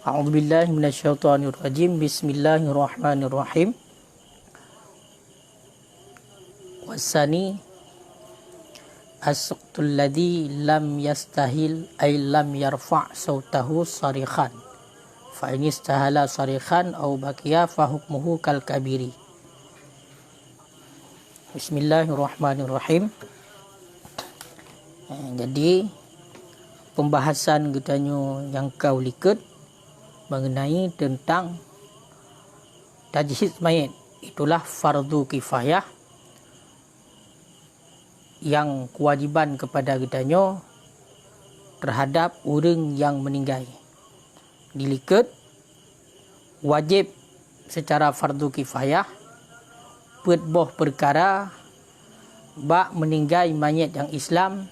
A'udzubillahi minasyaitonirrajim. Bismillahirrahmanirrahim. Wasani as-suqtul ladzi lam yastahil ay lam yarfa' sautahu sarikhan. Fa in istahala sarikhan aw baqiya fa hukmuhu kal kabiri. Bismillahirrahmanirrahim. Jadi pembahasan getanyo yang kau liket mengenai tentang tajhiz mayit, itulah fardu kifayah yang kewajiban kepada getanyo terhadap orang yang meninggal. Diliket wajib secara fardu kifayah buat perkara bak meninggal mayit yang Islam,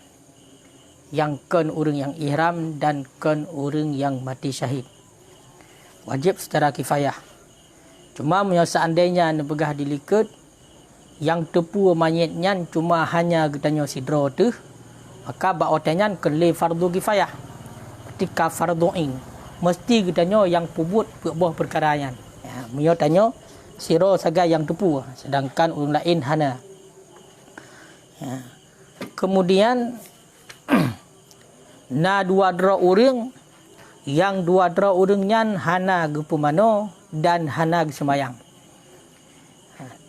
yang kan orang yang ihram dan kan orang yang mati syahid. Wajib secara kifayah. Cuma seandainya nepegah diliket yang tepu mayitnya cuma hanya getanyo sidro tu, maka bak otanyan kele fardu kifayah. Ketika fardu ain mesti getanyo yang pubut buat perkara yan. Ya, tanyo siro saga yang tepu, sedangkan orang lain hana. Ya. Kemudian na dua dra orang yang dua dra orangnya hana gepumano dan hana semayang.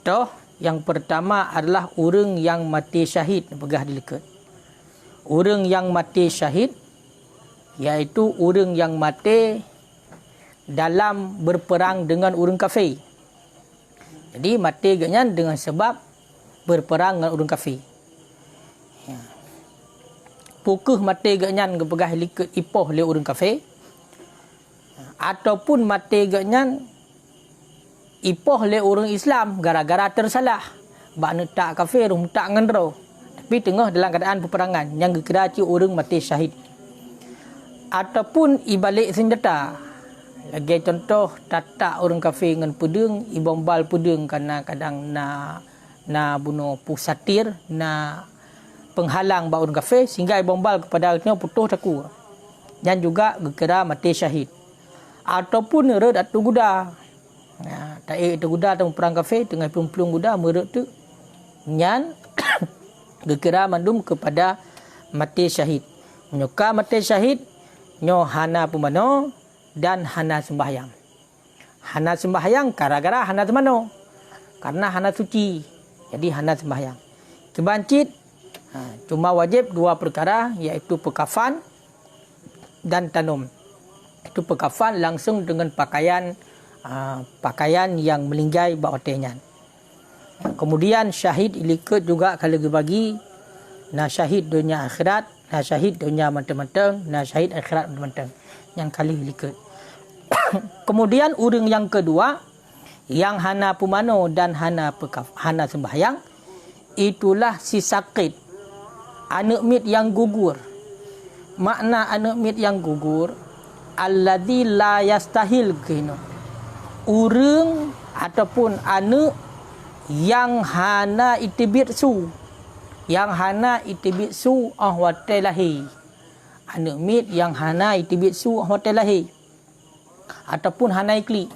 Toh yang pertama adalah orang yang mati syahid, pegah diliket. Orang yang mati syahid iaitu orang yang mati dalam berperang dengan orang kafir. Jadi mati ganyan dengan sebab berperang dengan orang kafir. Ya. Pukuh mati ganyan gepegah liket ipoh le orang kafir, ataupun mati ganyan ipoh le orang Islam gara-gara tersalah bak tak kafir tak ngendro, tapi tengah dalam keadaan peperangan yang dikira orang mati syahid. Ataupun ibalik senjata, lagi contoh tatak orang kafir dengan pedang, ibombal pedang kerana kadang na bunuh pusatir, na penghalang bak orang kafir sehingga ibombal kepada dia putus taku, dan juga dikira mati syahid. Ataupun red atau guda, tak itu guda atau perang kafir tengah pelung guda meret tu nyan dikira mandum kepada mati syahid. Menyuka mati syahid nyo hana pemano dan hana sembahyang. Hana sembahyang gara-gara hana semano, karena hana suci, jadi hana sembahyang. Kebancit cuma wajib dua perkara, iaitu pekafan dan tanum. Itu pekafan langsung dengan pakaian yang melinggai bawatenya. Kemudian syahid ilikut juga kalau dibagi, na syahid dunia akhirat, na syahid dunia menteng-menteng, na syahid akhirat menteng-menteng. Yang kali ilikut. Kemudian orang yang kedua yang hana pumano dan hana sembahyang, itulah si sakit, anak mit yang gugur. Makna anak mit yang gugur, alladzi la yastahil kino. Urang ataupun anak yang hana itibit su. Yang hana itibit su ahwate lahir. Anak mit yang hana itibit su ahwate lahir. Ataupun hana ikli.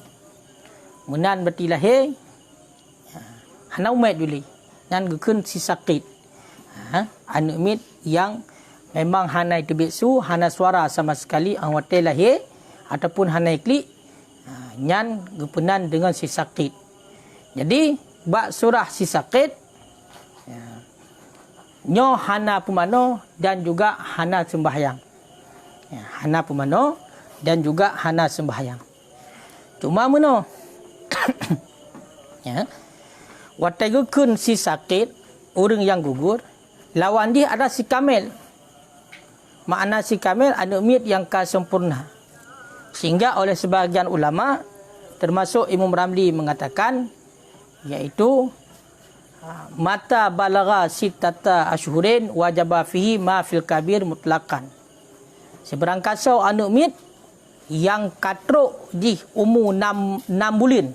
Menan berti lahir. Hana umat dulu. Nan gekun si sakit. Anak mit yang memang hana itibit su, hana suara sama sekali ahwate lahir, ataupun hana ikli, nyan gepenan dengan si sakit. Jadi bak surah si sakit nyo hana pemano dan juga hana sembahyang. Hana pemano dan juga hana sembahyang. Cuma meno wategukun si sakit, orang yang gugur, lawan dia ada si kamil. Makna si kamil anak mit yang sempurna. Sehingga oleh sebahagian ulama termasuk Imam Ramli mengatakan, iaitu mata balagha sittata ashhurin wajaba fihi ma fil kabir mutlaqan. Seberangkasau anak mit yang katruk di umur 6 bulan.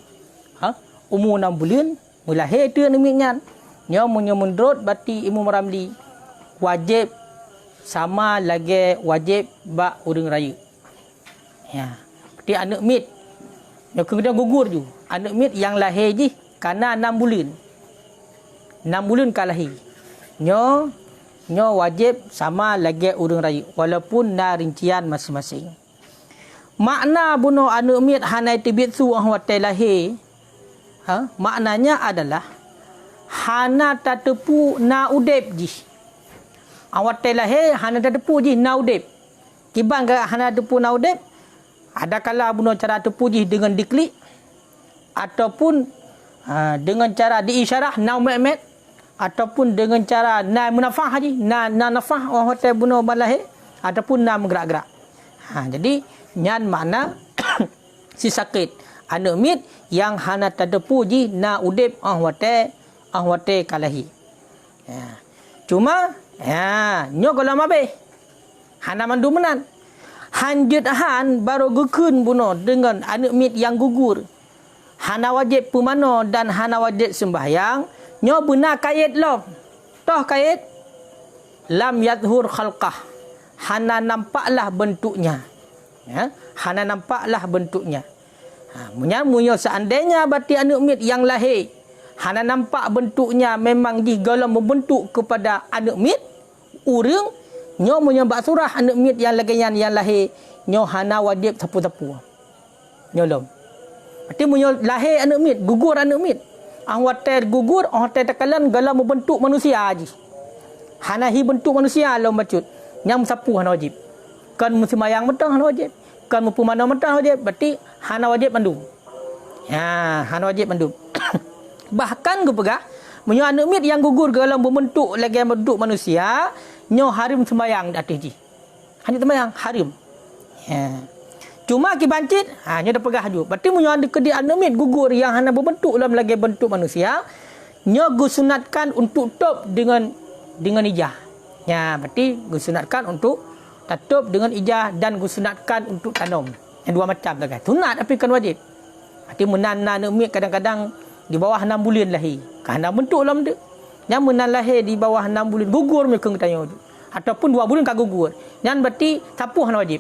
Umur 6 bulan mulai tu anak mitnya. Nya menurut bati Imam Ramli wajib sama lagi wajib bak orang raya. Ya. Berarti anak mit. Nyo kena gugur ju. Anak mit yang lahir je kerana 6 bulan. 6 bulan kan lahir. Nyo wajib sama lagi urang raya walaupun na rincian masing-masing. Makna bunuh anak mit hanai tibit su ahwatai lahir. Maknanya adalah hana tatepu na udep ji. Awat lahir hana tatepu ji na udep. Kiban ke hana tatepu na udep? Ada kala bunuh cara tepu ji dengan diklik ataupun dengan cara diisyarah na umet ataupun dengan cara na munafah haji na nafah orang hotel bunuh balahir ataupun na menggerak-gerak. Jadi nyan makna si sakit anak mit yang hana tadepu ji na udip orang hotel kalahi. Cuma nyo kalau mabe hana mandu menan hanjut han baru gukun bunuh dengan anak mit yang gugur. Hana wajib pemano dan hana wajib sembahyang. Nyo benar kait lo. Toh kait lam yadhur khalqah. Hana nampaklah bentuknya. Hana nampaklah bentuknya. Munyo seandainya berarti anak mit yang lahir hana nampak bentuknya memang digolong membentuk kepada anak mit urang nyo menyembah surah anak mit yang lagian yang lahir nyo hana wajib sapu-sapu. Nyolom. Berarti munyo lahir anak mit, gugur anak mit. Hotel gugur, hotel tekalan galau membentuk manusia aji. Hana hi bentuk manusia lo macut. Nyam sapu hana wajib. Kan sembahyang metang hana wajib. Kan pemana metang wajib. Berarti hana wajib mandu. Hana wajib mandu. Bahkan gue pegah, munyo anak mit yang gugur galau membentuk lagi bentuk manusia, nyo harim sembahyang atas ji. Hanya sembahyang harim. Cuma kibancit, nyo dah pegah ju. Berarti munyo ada kedi anak mit gugur yang hana berbentuk dalam lagi bentuk manusia, nyo gusunatkan untuk top dengan ijah. Berarti gusunatkan untuk tutup dengan ijah dan gusunatkan untuk tanam. Yang dua macam tu kan. Sunat tapi kan wajib. Berarti menan anak mit kadang-kadang di bawah 6 bulan lahir. Kerana bentuk dalam tu. Yang menan lahir di bawah 6 bulan gugur mereka tanya tu. Ataupun 2 bulan tak gugur. Yang berarti sapu hana wajib.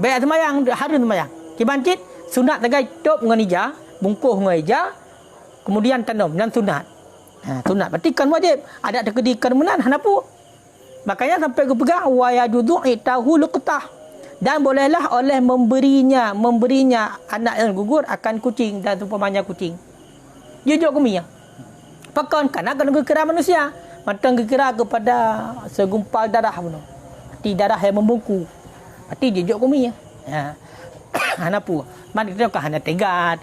Baik semayang, hari semayang. Kibancit, sunat tagai top dengan ijah, bungkuh dengan ijah, kemudian tanam dan sunat. Sunat. Berarti kan wajib. Ada terkedikan menan, hanapu. Makanya sampai ke pegang, wa yajudu itahu luqtah. Dan bolehlah oleh memberinya anak yang gugur akan kucing dan umpamanya kucing. Jujur kumia. Pakan kan akan kekira manusia. Matang kekira kepada segumpal darah bunuh. Berarti darah yang membungku. Berarti jejak kami ya. Hanapu. Mana kita kan hana tega.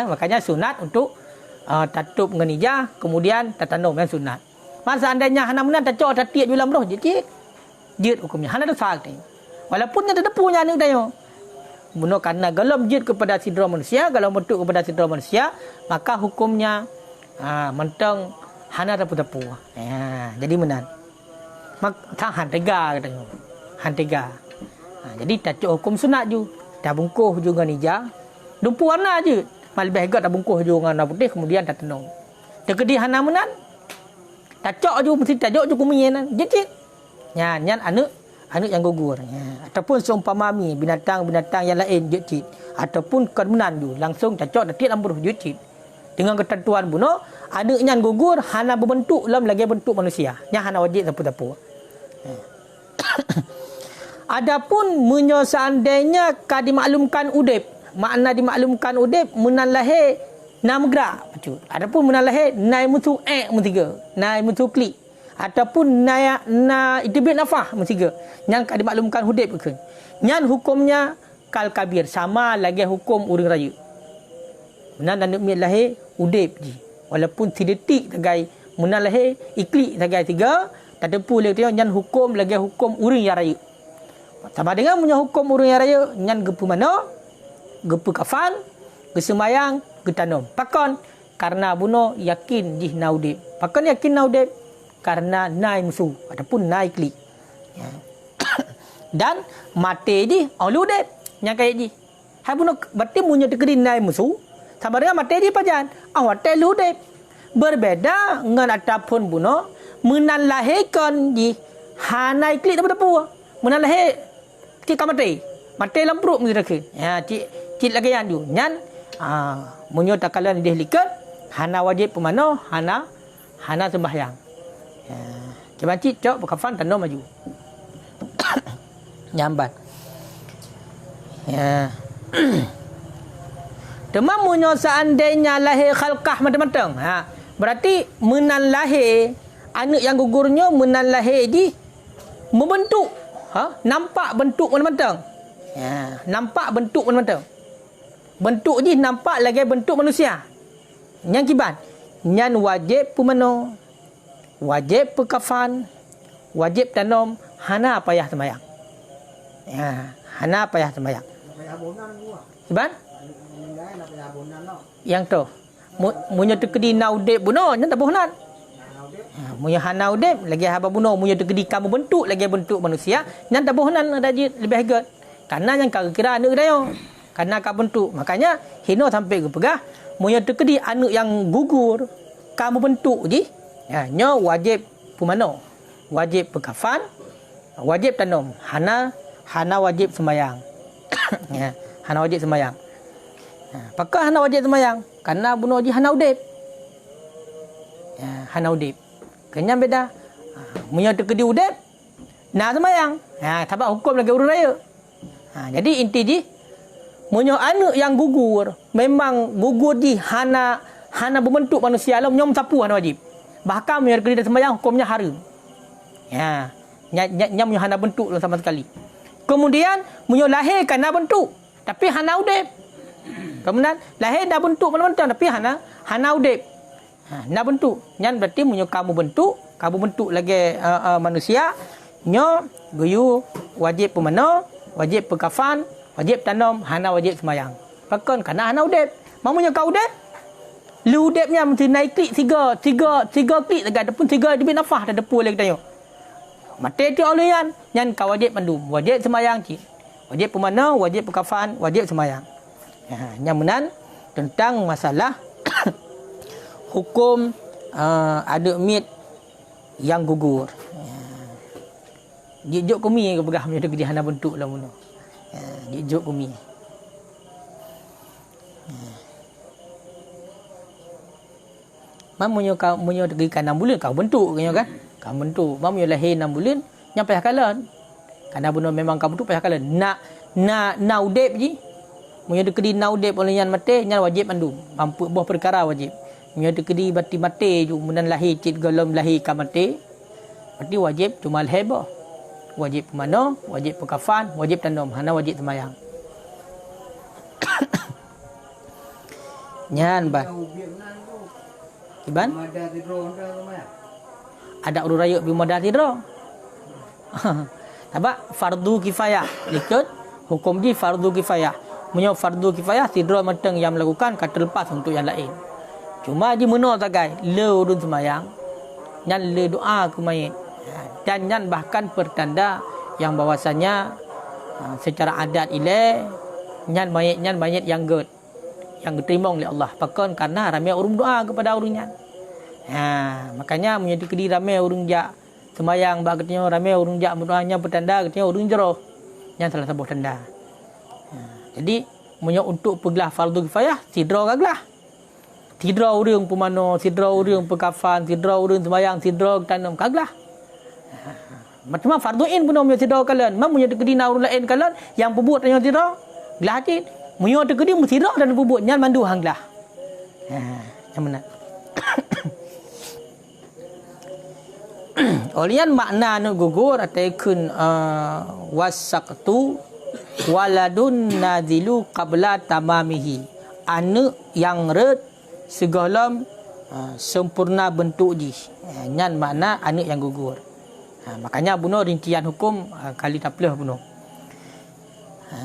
Makanya sunat untuk tatup dengan ijah, kemudian tatanum yang sunat. Masa seandainya hana menan tacok tatiak julam roh jejit. Jit hukumnya hana dosa tadi. Walaupun ada depunya ni tayo. Bunuh karena galam jit kepada sidra manusia, galam bentuk kepada sidra manusia, maka hukumnya mentang hana tapu-tapu. Jadi menan. Mak han tega katanya. Han tega. Jadi tak hukum sunat ju. Dah bungkuh juga nija. Dumpu warna je. Lebih hegat dah bungkuh juga warna putih kemudian tak tenung. Terkedi hana menan. Tak ju mesti tak ju kumian. Jejit. Nyan anak yang gugur. Ataupun seumpama binatang-binatang yang lain jejit. Ataupun kemenan ju langsung tak dah tiap lambuh jejit. Dengan ketentuan bunuh anak yang gugur hana berbentuk dalam lagi bentuk manusia. Yang hana wajib tapu-tapu. Adapun munyo seandainya dimaklumkan udip, makna dimaklumkan udip menan lahir nam gerak betul. Adapun menan lahir nai mutu mutiga, nai mutu klik ataupun na itibit nafah mutiga. Yang dimaklumkan udip ke. Nyan hukumnya kal kabir sama lagi hukum urang raya. Menan anak mit lahir udip ji. Walaupun sedetik tagai menan lahir iklik tagai 3 tak depu lagi nyan hukum lagi hukum urang yang raya. Sama dengan punya hukum urang yang raya, nyan gepu mana? Gepu kafan, gesembayang, getanam. Pakon karena buno yakin jih naudib. Pakon yakin naudib karena nai musuh ataupun nai klik. Dan mate ji auludib nya kaya ji. Hai buno berarti punya tekeri nai musuh. Sama dengan mate ji pajan. Awat teludib. Berbeda dengan ataupun buno menan lahirkan ji hanai klik tak berapa. Menan lahir kita mati. mati lampruk neraka. Ya, cik lagi yang tu. Nyan munyo takalan dia likat, hana wajib pemano, hana sembahyang. Ya, cuba cik cok berkafan tanda maju. Nyambat. Ya. Demam munyo seandainya lahir khalqah macam-macam. Berarti menan lahir anak yang gugurnya menan lahir di membentuk. Nampak bentuk macam-macam. Ya, nampak bentuk macam-macam. Bentuk je nampak lagi bentuk manusia. Yang kiban. Yang wajib pemano. Wajib pekafan. Wajib tanam. Hana payah sembahyang. Ya, hana payah sembahyang. Kiban? Yang tu. Munyo tekedi naudep buno, nya tak bohnan. Munyo hana udep lagi haba buno, munyo tekedi kamu bentuk lagi bentuk manusia, nya tak bohnan ada je lebih hegat. Karena yang kira anak dayo. Karena ka bentuk. Makanya hino sampai ke pegah, munyo tekedi anak yang gugur, kamu bentuk je. Ya, nya wajib pemano. Wajib berkafan, wajib tanam. Hana wajib sembahyang. Ya, hana wajib sembahyang. Apakah hana wajib sembahyang? Karena bunuh haji hana udip. Ya, hana udip. Kenyang beda. Munyo tekedi udip, nak sembahyang. Sebab hukum lagi urus raya. Jadi inti ji, munyo anak yang gugur, memang gugur di hana berbentuk manusia lah, nyom sapu hana wajib. Bahkan munyo tekedi sembahyang hukumnya haram. Ya, munyo hana bentuk lah sama sekali. Kemudian munyo lahir kana bentuk, tapi hana udip. Kemudian lahir dah bentuk macam-macam tapi hana udip. Nak bentuk. Nyan berarti munyo kamu bentuk lagi manusia, nyo guyu wajib pemano, wajib pekafan, wajib tanam, hana wajib sembahyang. Pakon kana hana udip. Mamunyo kau udip. Lu udipnya mesti naik klik tiga klik dekat depan tiga debit nafas dah depu lagi tanya. Mati tu oleh yan kau wajib mandum, wajib sembahyang cik. Wajib pemano, wajib pekafan, wajib sembahyang. Yang menan tentang masalah hukum ada mit yang gugur. Juk kumi ke pegah punya kerja hana bentuk lah muno. Juk kumi. Mamunyo kau munyo pergi kan 6 bulan kau bentuk kan? Kau bentuk. Mamunyo lahir 6 bulan nyampai kalan. Karena buno memang kau bentuk payah kalan. Nak udep je. Munyo dekedi naudep oleh yang mati, yang wajib mandum. Mampu buah perkara wajib. Munyo dekedi bati mati ju menan lahir cit golom lahir ka mati. Berarti wajib cuma heba. Wajib pemano, wajib pekafan, wajib tanam, hana wajib sembahyang. Nyan ba. Iban? Ada urus raya bi modal tidro. Sebab fardu kifayah. Ikut hukum ji fardu kifayah. Munyo fardu kifayah tidro matang yang melakukan kata lepas untuk yang lain. Cuma di meno tagai le urun sembahyang, nyan le doa ke mayit. Dan nyan bahkan pertanda yang bahwasanya secara adat ile nyan mayit yang get yang diterima oleh Allah. Pakon karena ramai urung doa kepada urunnya. Makanya menjadi kedi ramai urung jak sembahyang bah katanya ramai urung jak berdoanya pertanda katanya urung jero. Yang salah satu tanda. Jadi munyo untuk pegelah fardu kifayah sidra gaglah. Sidra urang pemano, sidra urang pekafan, sidra urang sembahyang, sidra tanam gaglah. Macam fardu in pun munyo sidra kalian. Mam munyo tekedi urang lain kalian yang pebut tanya sidra. Gelah hati. Munyo tekedi sidra dan pebut nyan mandu hanglah. Yang mana? Olian makna nu gugur ataikun wasaqtu waladun nazilu qabla tamamihi. Anak yang red segala sempurna bentuk ji. Nyan makna anak yang gugur. Makanya bunuh rincian hukum kali taplah bunuh.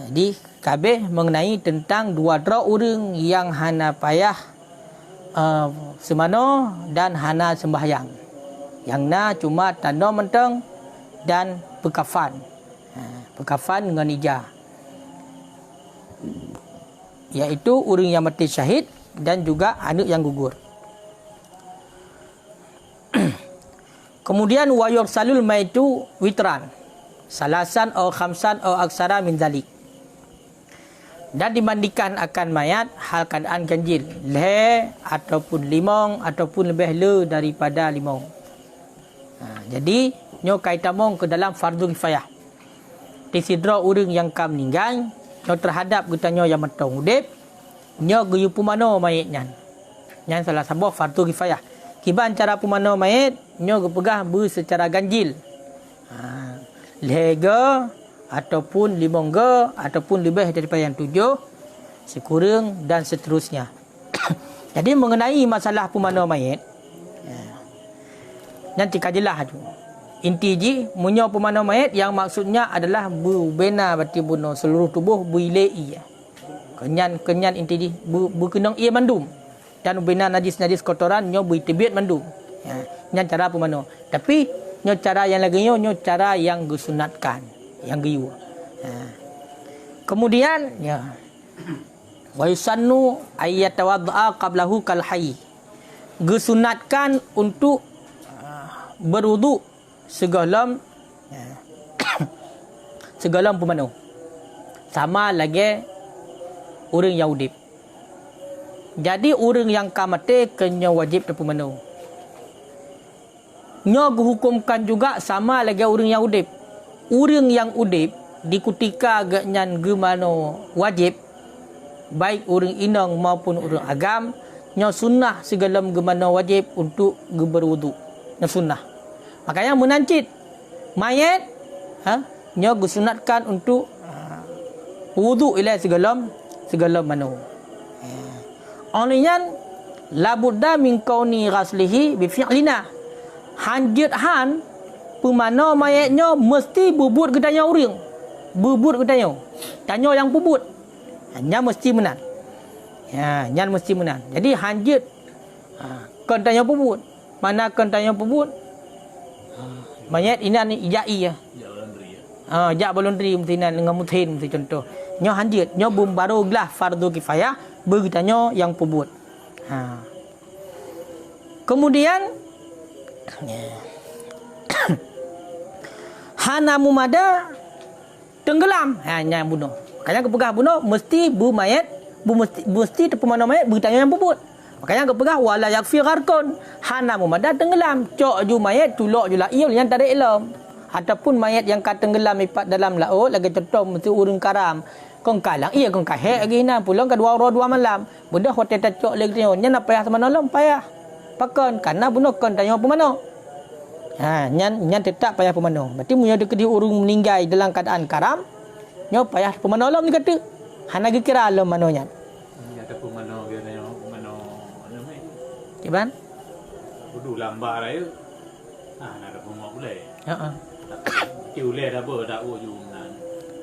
Di kabeh mengenai tentang dua dra urang yang hana payah semano dan hana sembahyang. Yang na cuma tanda menteng dan pekafan. Pekafan dengan ijah. Iaitu orang yang mati syahid dan juga anak yang gugur. Kemudian wayur salul maitu witran. Salasan atau khamsan atau aksara min zalik. dan dimandikan akan mayat hal keadaan ganjil, leher ataupun limong ataupun lebih le daripada limong. Jadi nyo kaitan mong ke dalam fardu kifayah. Tisidra urang yang kam meninggal, nyo terhadap getanyo yang metong udip, nyo guyu pumano mayit nyan. Nyan salah sabah fardu kifayah. Kiban cara pumano mayit, nyo gepegah secara ganjil. Leher ge ataupun limong ge ataupun lebih daripada yang 7 sekurang dan seterusnya. Jadi mengenai masalah pemana mayit, nanti kajilah tu. Inti ji munyo pemana mayit yang maksudnya adalah bena berarti bunuh seluruh tubuh builei. Kenyan inti ji berkenang ia mandum dan bena najis kotoran nyo buitibit mandum. Nyan cara pemana. Tapi nyo cara yang lagi nyo cara yang disunatkan, yang giyu. Kemudian ya wa yusannu ayyatawadda qablahu kal hayy. Disunatkan untuk berwuduk segala pemanu. Sama lagi orang yang udip. Jadi orang yang kamate kena wajib pemanu. Nyo dihukumkan juga sama lagi orang yang udip. Orang yang udip di ketika agaknyan gemano wajib, baik orang inang maupun orang agam, nyo sunnah segala gemano wajib untuk berwuduk. Nyo sunnah. Makanya menancit mayat, nyo disunatkan untuk wuduk ila segala mano. Olehnya labudda min kauni ghaslihi bi fi'lina. Hanjut han pemano mayatnya mesti bubut gedanya orang. Bubut gedanya. Tanya yang bubut. Nya mesti menang. Ya, nya mesti menang. Jadi hanjut kon tanya bubut. Mana kon tanya bubut? Mayat ini ijai ya. Jak voluntary mesti dengan muthin mesti contoh. Nyo hanjut, nyo baru gelah fardu kifayah bertanya yang bubut. Kemudian hana mumada tenggelam hanya bunuh. Makanya kepegah bunuh mesti mayat mesti pemana mayat bertanya yang bubut. Makanya kepegah wala yakfi gharqun hana mumada tenggelam. Cok ju mayat tulok ju la iul yang tarik ilam. Ataupun mayat yang kat tenggelam ipat dalam laut lagi contoh mesti urang karam. Kong kalang iya kong kahek lagi na pulang ke 2 malam. Benda hotel tacok lagi tengok nya nak payah sama nolong payah. Pakon karena bunuh kon tanya pemana. Nyan tetap payah pemana. Berarti munyo dekedi urung meninggal dalam keadaan karam, nyo payah pemana lam ni kata. Hana kira alam manonya. Kata pemana dia tanya pemana alam ni. Kiban? Kudu lambat raya. Nak ada pemana boleh. Heeh. Ki boleh dah ber dak ju nan.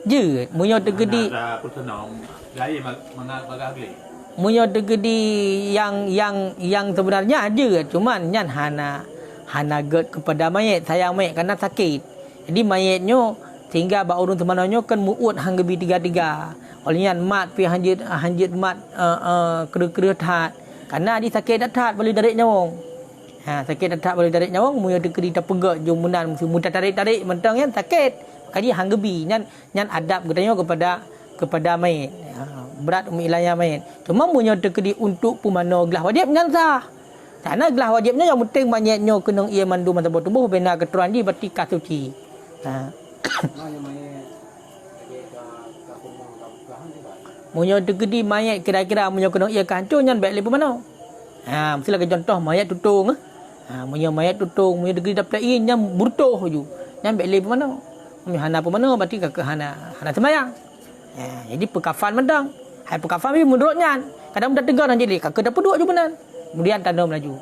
Je, munyo dekedi Ada pertenang gaya mangak bagagli. Munyo dekedi yang sebenarnya je, cuman nyan hana get kepada mayat, sayang mayat kerana sakit. Jadi mayatnya sehingga ba urun temananyo kan muut hang gebi tiga-tiga. Olehnya mat pi hanjit mat kera-kera that. Karena di sakit dat boleh tarik nyawang. Sakit dat boleh tarik nyawang, munyo dekedi tapegak jumunan mudah tarik-tarik mentang yang sakit. Kali hang gebi nyan adab katanya kepada mayat. Berat umilanya mayat. Cuma munyo dekedi untuk pemano gelah wajib nyan sah. Karena gelah wajibnya yang penting mayatnya kena ia mandu mata tubuh bina keturunan di berarti kasuci. Munyo dekedi mayat kira-kira munyo kena ia kancur nyan baik lepas mana? Mesti lagi contoh mayat tutung. Munyo mayat tutung, munyo dekedi dapat nyan burtuh ju. Nyan baik lepas mana? Munyo hana apa mana berarti ke hana sembahyang. Jadi pekafan mendang. Hai pekafan ni menurut nyan. Kadang dah tegar nang jadi kakak dah peduk ju benan. Kemudian tanda melaju.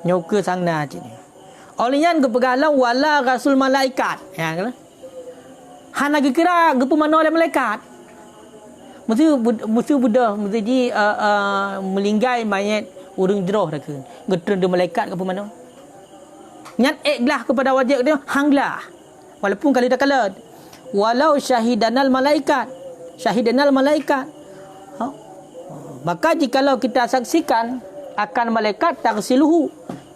Nyoka sangna cik ni. Olehnya kepegalang wala rasul malaikat. Hana kira gepu mana oleh malaikat. Mesti budak mesti di melinggai mayat urang jeroh dah ke. Getren de malaikat gepu mana. Nyat eklah kepada wajib dia hanglah. Walaupun kali dah kalah. Walau syahidanal malaikat. Syahidanal malaikat. Maka jikalau kita saksikan akan malaikat taghsiluhu,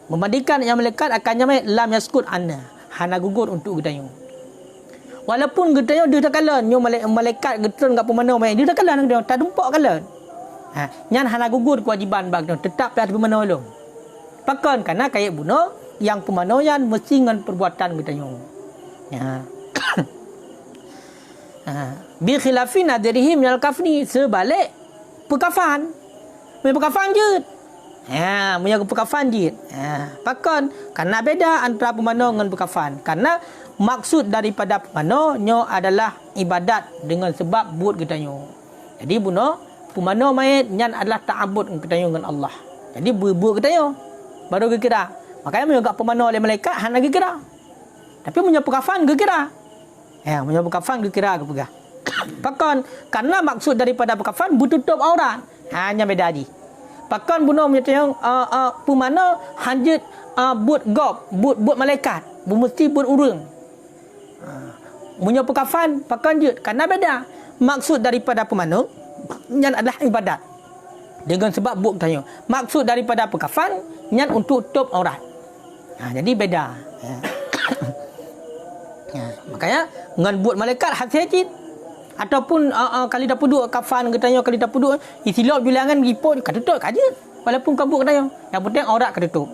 memandikan yang malaikat akan nyamai lam yaskut anna, hana gugur untuk gedanyo. Walaupun katanya dia tak kalah nyo malaikat getun kat pemano mai dia tak kalah dia tak dumpak kalah. Nyan hana gugur kewajiban bag tetap dah pemano long. Pakon karena kayak buno yang pemano yan mesti ngan perbuatan katanya. Ya. Bi khilafi nadirihim minal kafni sebalik pekafan. Pekafan je. Punya pekafan je. Pakon karena beda antara pemano dengan pekafan. Karena maksud daripada pemano nyo adalah ibadat dengan sebab buat katanya. Jadi buno pemano mayit nyan adalah ta'abbud katanya dengan Allah. Jadi buat katanya baru kira. Makanya punya pemano oleh malaikat hana kira. Tapi punya pekafan kira. Punya pekafan kira ke pegah. Pakon karena maksud daripada pekafan bututup aurat. Hanya beda haji. Pakon bunuh menyatakan pemana hanjit buat gob, buat malaikat, mesti buat urang. Punya pekafan pakon je karena beda. Maksud daripada pemana yang adalah ibadat. Dengan sebab buat tanya. Maksud daripada pekafan yang untuk tutup aurat. Jadi beda. Makanya dengan buat malaikat hasil hajit ataupun kali dah puduk kafan katanya kali dah puduk isilap bilangan ripot ketutup kaje walaupun kabut katanya yang penting aurat ketutup.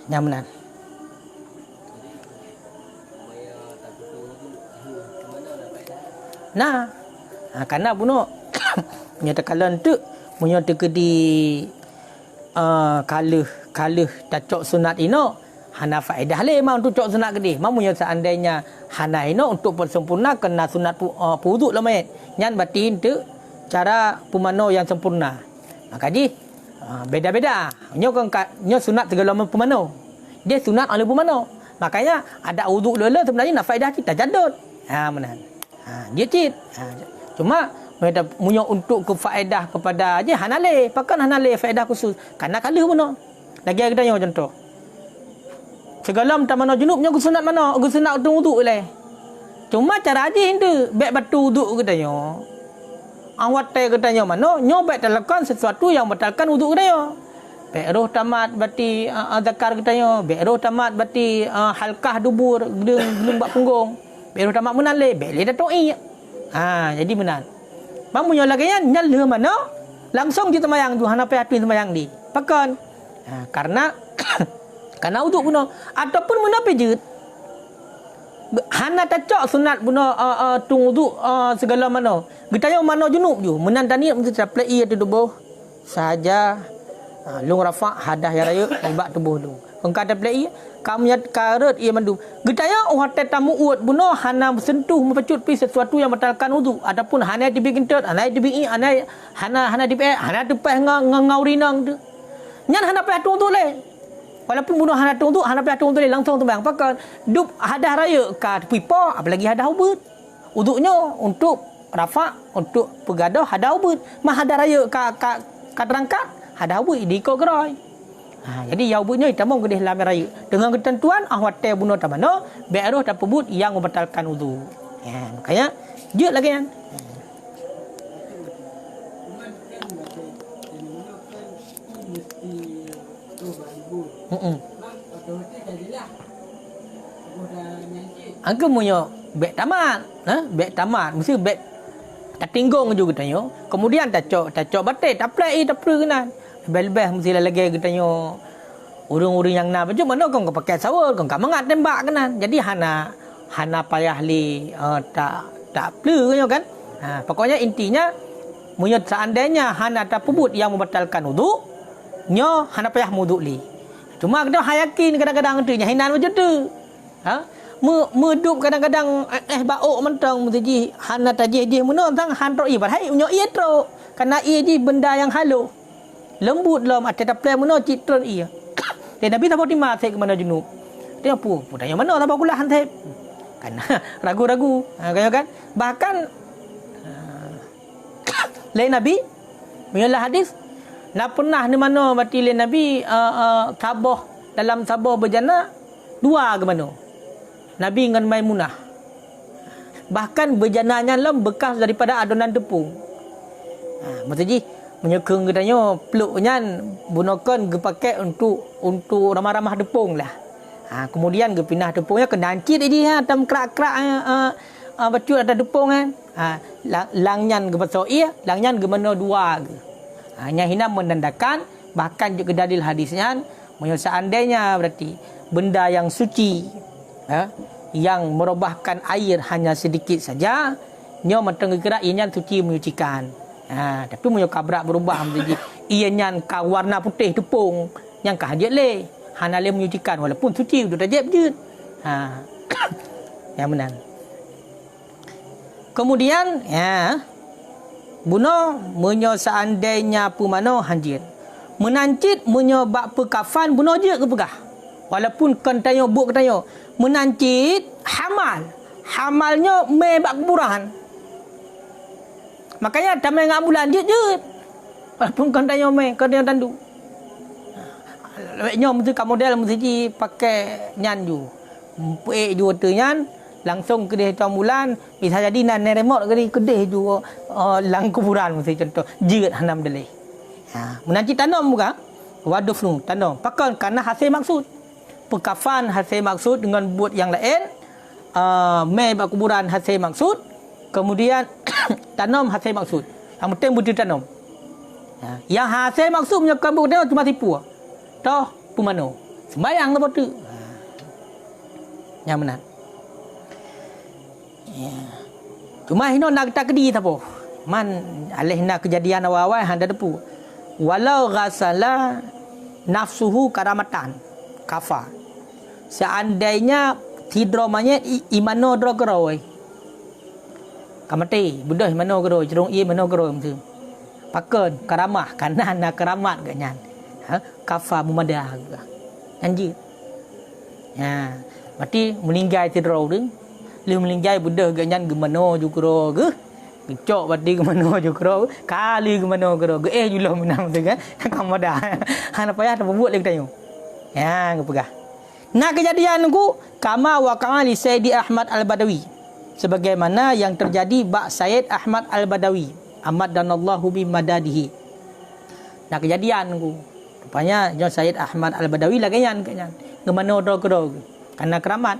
Yang benar. Karena bunuh punya tekalan tu punya tekedi kaluh tacok sunat ino hana faedah le mau untuk cok sunat gede. Mamunya seandainya hana ino untuk bersempurna kena sunat wuduk lah mayat. Nyan batin tu cara pemano yang sempurna. Maka ji beda-beda. Nyo sunat segala pemano. Dia sunat oleh pemano. Makanya ada wuduk lele sebenarnya nak faedah kita jadut. Benar. Dia cit. Cuma mereka punya untuk kefaedah kepada je hana le. Pakan hana le faedah khusus. Karena kaluh pun. Lagi kita tanya contoh. Segala macam mana junubnya aku sunat mana? Aku sunat untuk wuduk le. Cuma cara aja itu baik batu wuduk katanya. Awat teh katanya mana? Nyo baik talakan sesuatu yang batalkan wuduk katanya. Baik roh tamat berarti zakar katanya. Baik roh tamat berarti halkah dubur belum bak punggung. Baik roh tamat menal le. Baik le datoi. Jadi benar. Mamunya lagi kan nyal mana? Langsung kita semayang tu hana pihak semayang di. Pakan. Karena uduk guna ataupun menapa je hana tacok sunat guna tung uduk segala mana getanya mana junub je menan tani mesti taplai ia tubuh saja lung rafa hadah ya raya ibak tubuh lung engka taplai kamu karet ia mandu getanya hotel tamu uat guna hana sentuh mempecut pi sesuatu yang batalkan uduk ataupun hana dibikin tet hana dibikin hana dipe hana tepeh ngaurinang tu nyan hana peh tung tu le. Walaupun bunuh hana tung tu, hana pihak tung tu langsung tu bang. Pakai dup hadah raya ke pipa, apalagi hadah ubud. Uduknya untuk rafa, untuk pegadah hadah ubud. Mah hadah raya ke terangkat, hadah ubud di kau gerai. Jadi yang ubudnya itu mau gede lamai raya. Dengan ketentuan ahwate bunuh tak mana, be'eruh tak pebut yang membatalkan wudu. Makanya je lagi kan. Angka punya beg tamat, beg tamat mesti beg tak tinggung juga tanya. Kemudian tacok batik, tak play tak perlu kena. Lebih mesti lagi katanya urang-urang yang nak baju mana kau pakai sawal, kau mangat tembak kena. Jadi hana payah li tak perlu kan. Pokoknya intinya punya seandainya hana tak pebut yang membatalkan wudu, nyo hana payah wuduk li. Cuma kita hayakin kadang-kadang tu hinan macam tu. Medup kadang-kadang bauk mentang mesti hana tajih dia mana tang handro i bar hai nyo i tro. Karena i ji benda yang halus. Lembut lom ada taplai mana citron i. Dan Nabi tak boleh mati ke mana junub. Dia apa? Tanya mana tak boleh hantai. Karena ragu-ragu. Kan? Bahkan lain Nabi menyalah hadis nak pernah di mana mati lain Nabi sabah dalam sabah berjana dua ke mana? Nabi dengan Maimunah. Bahkan berjananya lam bekas daripada adonan tepung. Maksudnya menyekeng katanya peluknya gunakan dipakai untuk ramah-ramah tepung lah. Kemudian ge pindah tepungnya ke nancit dia atam kerak-kerak bacut atas tepung kan. Langnyan ge pasoi, langnyan ge mano dua ge. Nya hina menandakan bahkan juga dalil hadisnya seandainya berarti benda yang suci yang merubahkan air hanya sedikit saja, nyo mateng gerak ianya suci menyucikan. Tapi munyo kabrak berubah menjadi ianya ka warna putih tepung yang ka hajat le. Hana le menyucikan walaupun suci udah tajab je. Yang menang. Kemudian buno munyo seandainya pumano hanjir. Menancit munyo bak pekafan buno je ke pegah. Walaupun kan tanyo buk tanyo menancit hamal. Hamalnya me bak kuburan. Makanya tamai ngak bulan je. Walaupun kan tanyo me, kan tanyo tandu. Leweknya mesti ka model mesti pakai nyanju. Puik ju tu nyan langsung kedih tuan bulan bisa jadi nan remote kedih ju lang kuburan mesti contoh jeut hanam deleh. Menancit tanam bukan? Waduf nu tanam. Pakai karena hasil maksud. Pekafan hasil maksud dengan buat yang lain. Me bak kuburan hasil maksud. Kemudian tanam hasil maksud. Yang penting betul tanam. Yang hasil maksud punya kabut dia cuma tipu. Toh pumano. Sembayang apa tu? Yang benar. Cuma hino nak tak kedi tapo. Man alih nak kejadian awal-awal handa depu. Walau ghasala nafsuhu karamatan kafa. Seandainya tidro manyet imano dro geroi. Kamati budah imano geroi, cerung i imano geroi mesti. Pakon karamah karena nak keramat ganyan. Kafa mumadah anjir. Berarti meninggal tidro deng. Lu meninggal budah ganyan gemano jukro ge. Kecok berarti gemano jukro. Kali gemano gero ge julah menang tu kan. Kamadah. Hana payah tak buat lagi tanya. Ngepegah. Nah kejadian ku kama waqa'a li Sayyidi Ahmad Al-Badawi. Sebagaimana yang terjadi bak Sayyid Ahmad Al-Badawi. Ahmad danallahu bi madadihi. Nah kejadian ku rupanya jo Sayyid Ahmad Al-Badawi lagi kan gemano dro karena keramat.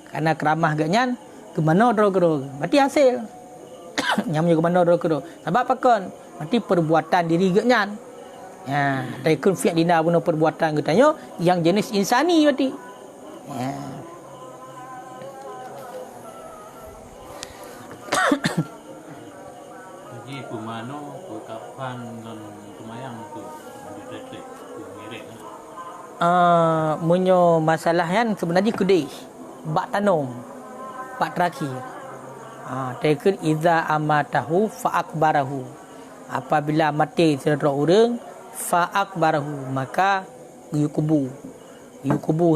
Karena keramah ganyan gemano dro berarti hasil. Nyamnya gemano dro sebab pakon berarti perbuatan diri ganyan. Taikun fi'l dina guna perbuatan katanya yang jenis insani berarti. Jadi pumano pekafan dan pemayang tu ditetek mirip. Munyo masalah yang sebenarnya kedai bak tanum bak terakhir. Taikun iza amatahu fa akbarahu. Apabila mati seorang orang fa akbarahu maka yukubu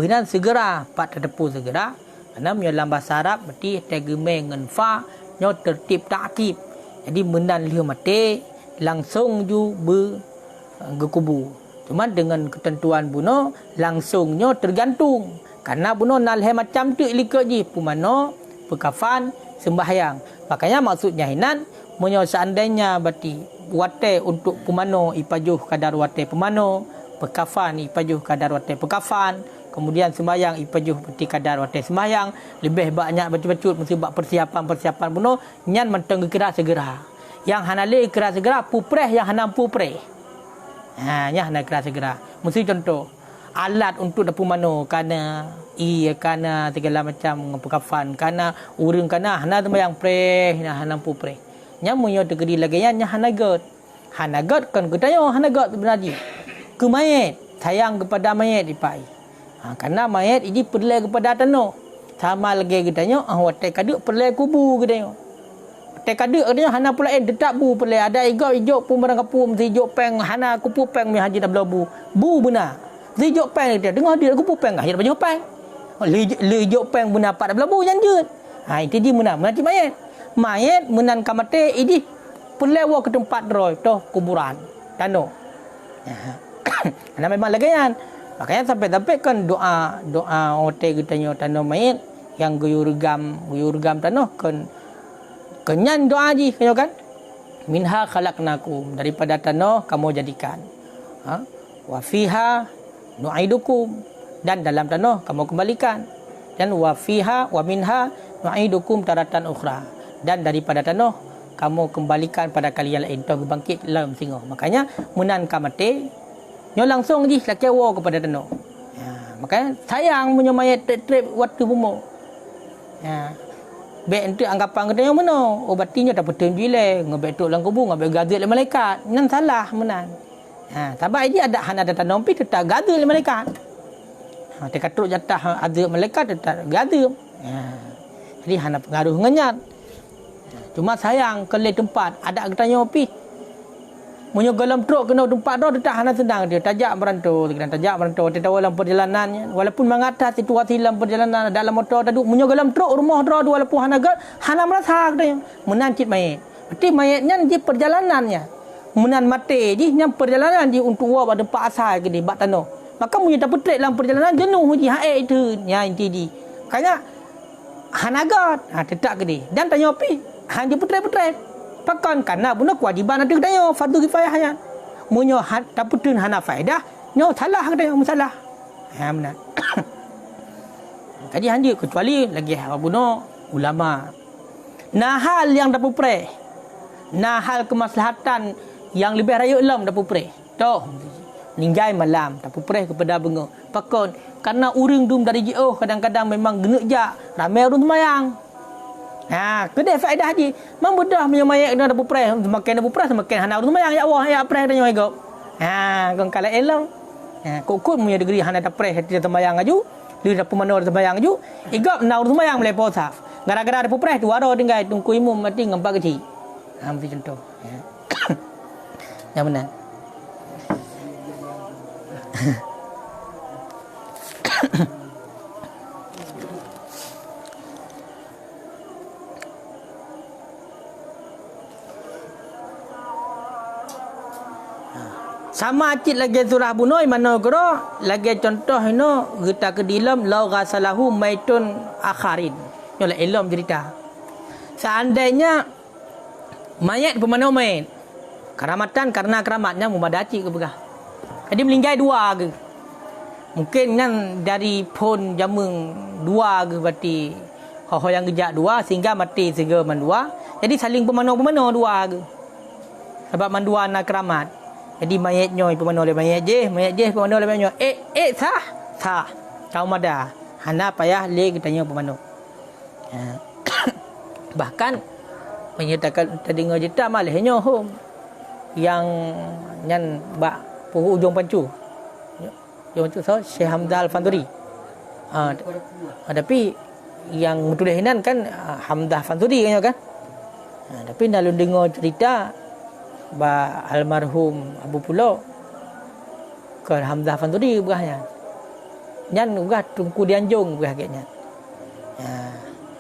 hinan segera pak terdepu segera karena dalam bahasa Arab berarti tegeme ngan fa nyo tertib takib. Jadi menan liu mati langsung ju berkubu. Cuma dengan ketentuan buno langsungnya tergantung. Karena buno nalhe macam tu ikut je pumano pekafan sembahyang. Makanya maksudnya hinan munyo seandainya berarti wate untuk pumano ipajuh kadar wate pumano, pekafan ipajuh kadar wate pekafan, kemudian sembahyang ipajuh berarti kadar wate sembahyang, lebih banyak betul-betul mesti buat persiapan buno nyan menteng kira segera. Yang hanale kira segera pupreh yang hanam pupreh. Nya hana kira segera. Mesti contoh alat untuk dapu mano kana kana segala macam pekafan kana urang kana hana sembahyang preh hana pupreh. Nya munyo tegedi lagi nya hanagot kan kedayo hanagot sebenarnya ke mayat sayang kepada mayat dipai. Karena mayat ini perlu kepada tanah sama lagi kedayo wate kaduk perlu kubu kedayo wate kaduk kedayo hana pula tetap bu perlu ada ijo pun barang kapu mesti ijo peng hana kupu peng mi haji dak bu benar ijo peng dia dengar dia kupu peng haji dak peng ijo peng benar pak dak bu janjut. Itu dia benar mayat menan kamate ini perlewa ke tempat roy toh kuburan tano. Karena memang lagi kan makanya sampai kan doa ote kita tano mayat yang guyur gam tano kan kenyan doa ji kan minha khalaqnakum daripada tano kamu jadikan wa fiha nu'idukum dan dalam tanah kamu kembalikan. Dan wa fiha wa minha nu'idukum taratan ukhra, dan daripada tanah kamu kembalikan pada kali yang lain, tahu bangkit dalam singa. Makanya munan ka mati nyo langsung je laki awak kepada tanah. Makanya sayang punya mayat trip waktu bumo. Baik untuk anggapan kata yang mana? Oh batinya tak betul jile, ngabek tok lang kubur, ngabek gaduh le malaikat. Nan salah menan. Tabak ini ada hana ada tanam pi tetap gaduh le malaikat. Dia katruk jatah ada malaikat tetap gaduh. Jadi hana pengaruh ngenyat. Cuma sayang kalau tempat ada katanya pi. Munyo galam truk kena tempat dah tetap hana sedang dia tajak merantau, dia tahu dalam perjalanannya. Walaupun mengatas situasi dalam perjalanan dalam motor tadi, munyo galam truk rumah dah walaupun hana merasa katanya menancit mayat. Berarti mayatnya di perjalanannya. Menan mati je yang perjalanan dia untuk wah pada tempat asal ke di bak tanah. Maka munyo tak petrik dalam perjalanan jenuh je haid itu nya inti di. Kaya hanagat tetap ke dia. Dan tanya api hang dia petrik-petrik. Pakan karena benda kewajiban ada katanya fardu kifayahnya. Munyo tak putun hana faedah, nyo salah katanya masalah. Benar. Jadi hang dia kecuali lagi bunuh ulama. Nah hal yang dapat pre. Nah hal kemaslahatan yang lebih raya ulam dapat pre. Toh ninjai malam dapat pre kepada bengo. Pakon karena uring dum dari jauh kadang-kadang memang genuk jak ramai orang semayang. Kedai faedah haji. Membudah punya mayat kena ada pupres. Semakin ada pupres semakin hana urus mayang ya Allah ya pres tanya ego. Kau kalau elong. Kok punya degree hana ada pres dia sembayang aju. Dia dapat mana sembayang aju. Igap na urus mayang boleh posaf. Gara-gara ada pupres tu ada tinggal tunggu imam mati ngempak kecil. Mesti contoh. Yang benar. Sama acit lagi surah bunoi mana kira lagi contoh ino kita ke dalam la ghasalahu maitun akharin. Nyolah ilmu cerita. Seandainya mayat pemana mayat keramatan karena keramatnya mumadati ke begah. Jadi melinggai dua ke. Mungkin kan dari pun jameng dua ke berarti ho yang gejak dua sehingga mati sehingga mandua. Jadi saling pemana dua ke. Sebab mandua nak keramat. Jadi mayatnya pemana oleh mayat je pemana oleh mayatnya. Sah. Kau mada. Hana payah le kitanya pemana. Bahkan menyatakan terdengar cerita malahnya hom yang nyan bak puhu ujung pancu. Ujung pancu Syekh Hamzah Al-Fanduri. Tapi yang mutulihinan kan Hamzah Fanduri kan. Tapi lalu dengar cerita ba almarhum Abu Pulau ke Hamzah Fanduri begahnya. Nyan ugah tungku dianjung begah kayaknya.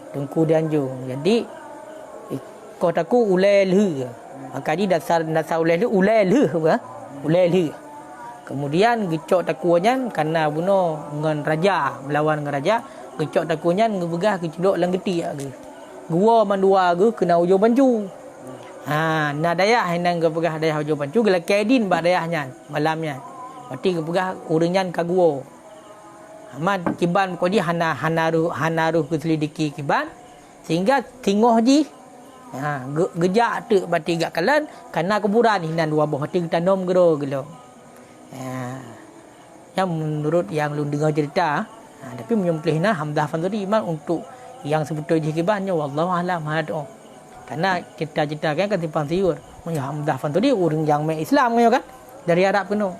Tungku dianjung. Jadi kotaku ulai leh. Maka di dasar ulai leh bah. Ulai leh. Kemudian gecok takuannya karena buno ngan raja melawan ngan raja, gecok takuannya ngebegah kecelok lang geti ge. Gua mandua ge kena ujung bancu. Na dayah henang ke pegah dayah ujung pancu gela kedin ba dayahnya malamnya. Mati ke pegah urangnya kaguo. Amat kiban ko di hanaruh ke selidiki kiban sehingga tingoh ji. Gejak tu bati gak kalan karena kuburan hinan dua buah ting tanom gero gelo. Yang menurut yang lu dengar cerita, tapi menyembelihna Hamzah Fanduri memang untuk yang sebetulnya kibannya wallahu alam hado. Karena cerita-cerita kan simpang siur. Punya Hamzah Fanduri orang yang main Islam kan dari Arab penuh.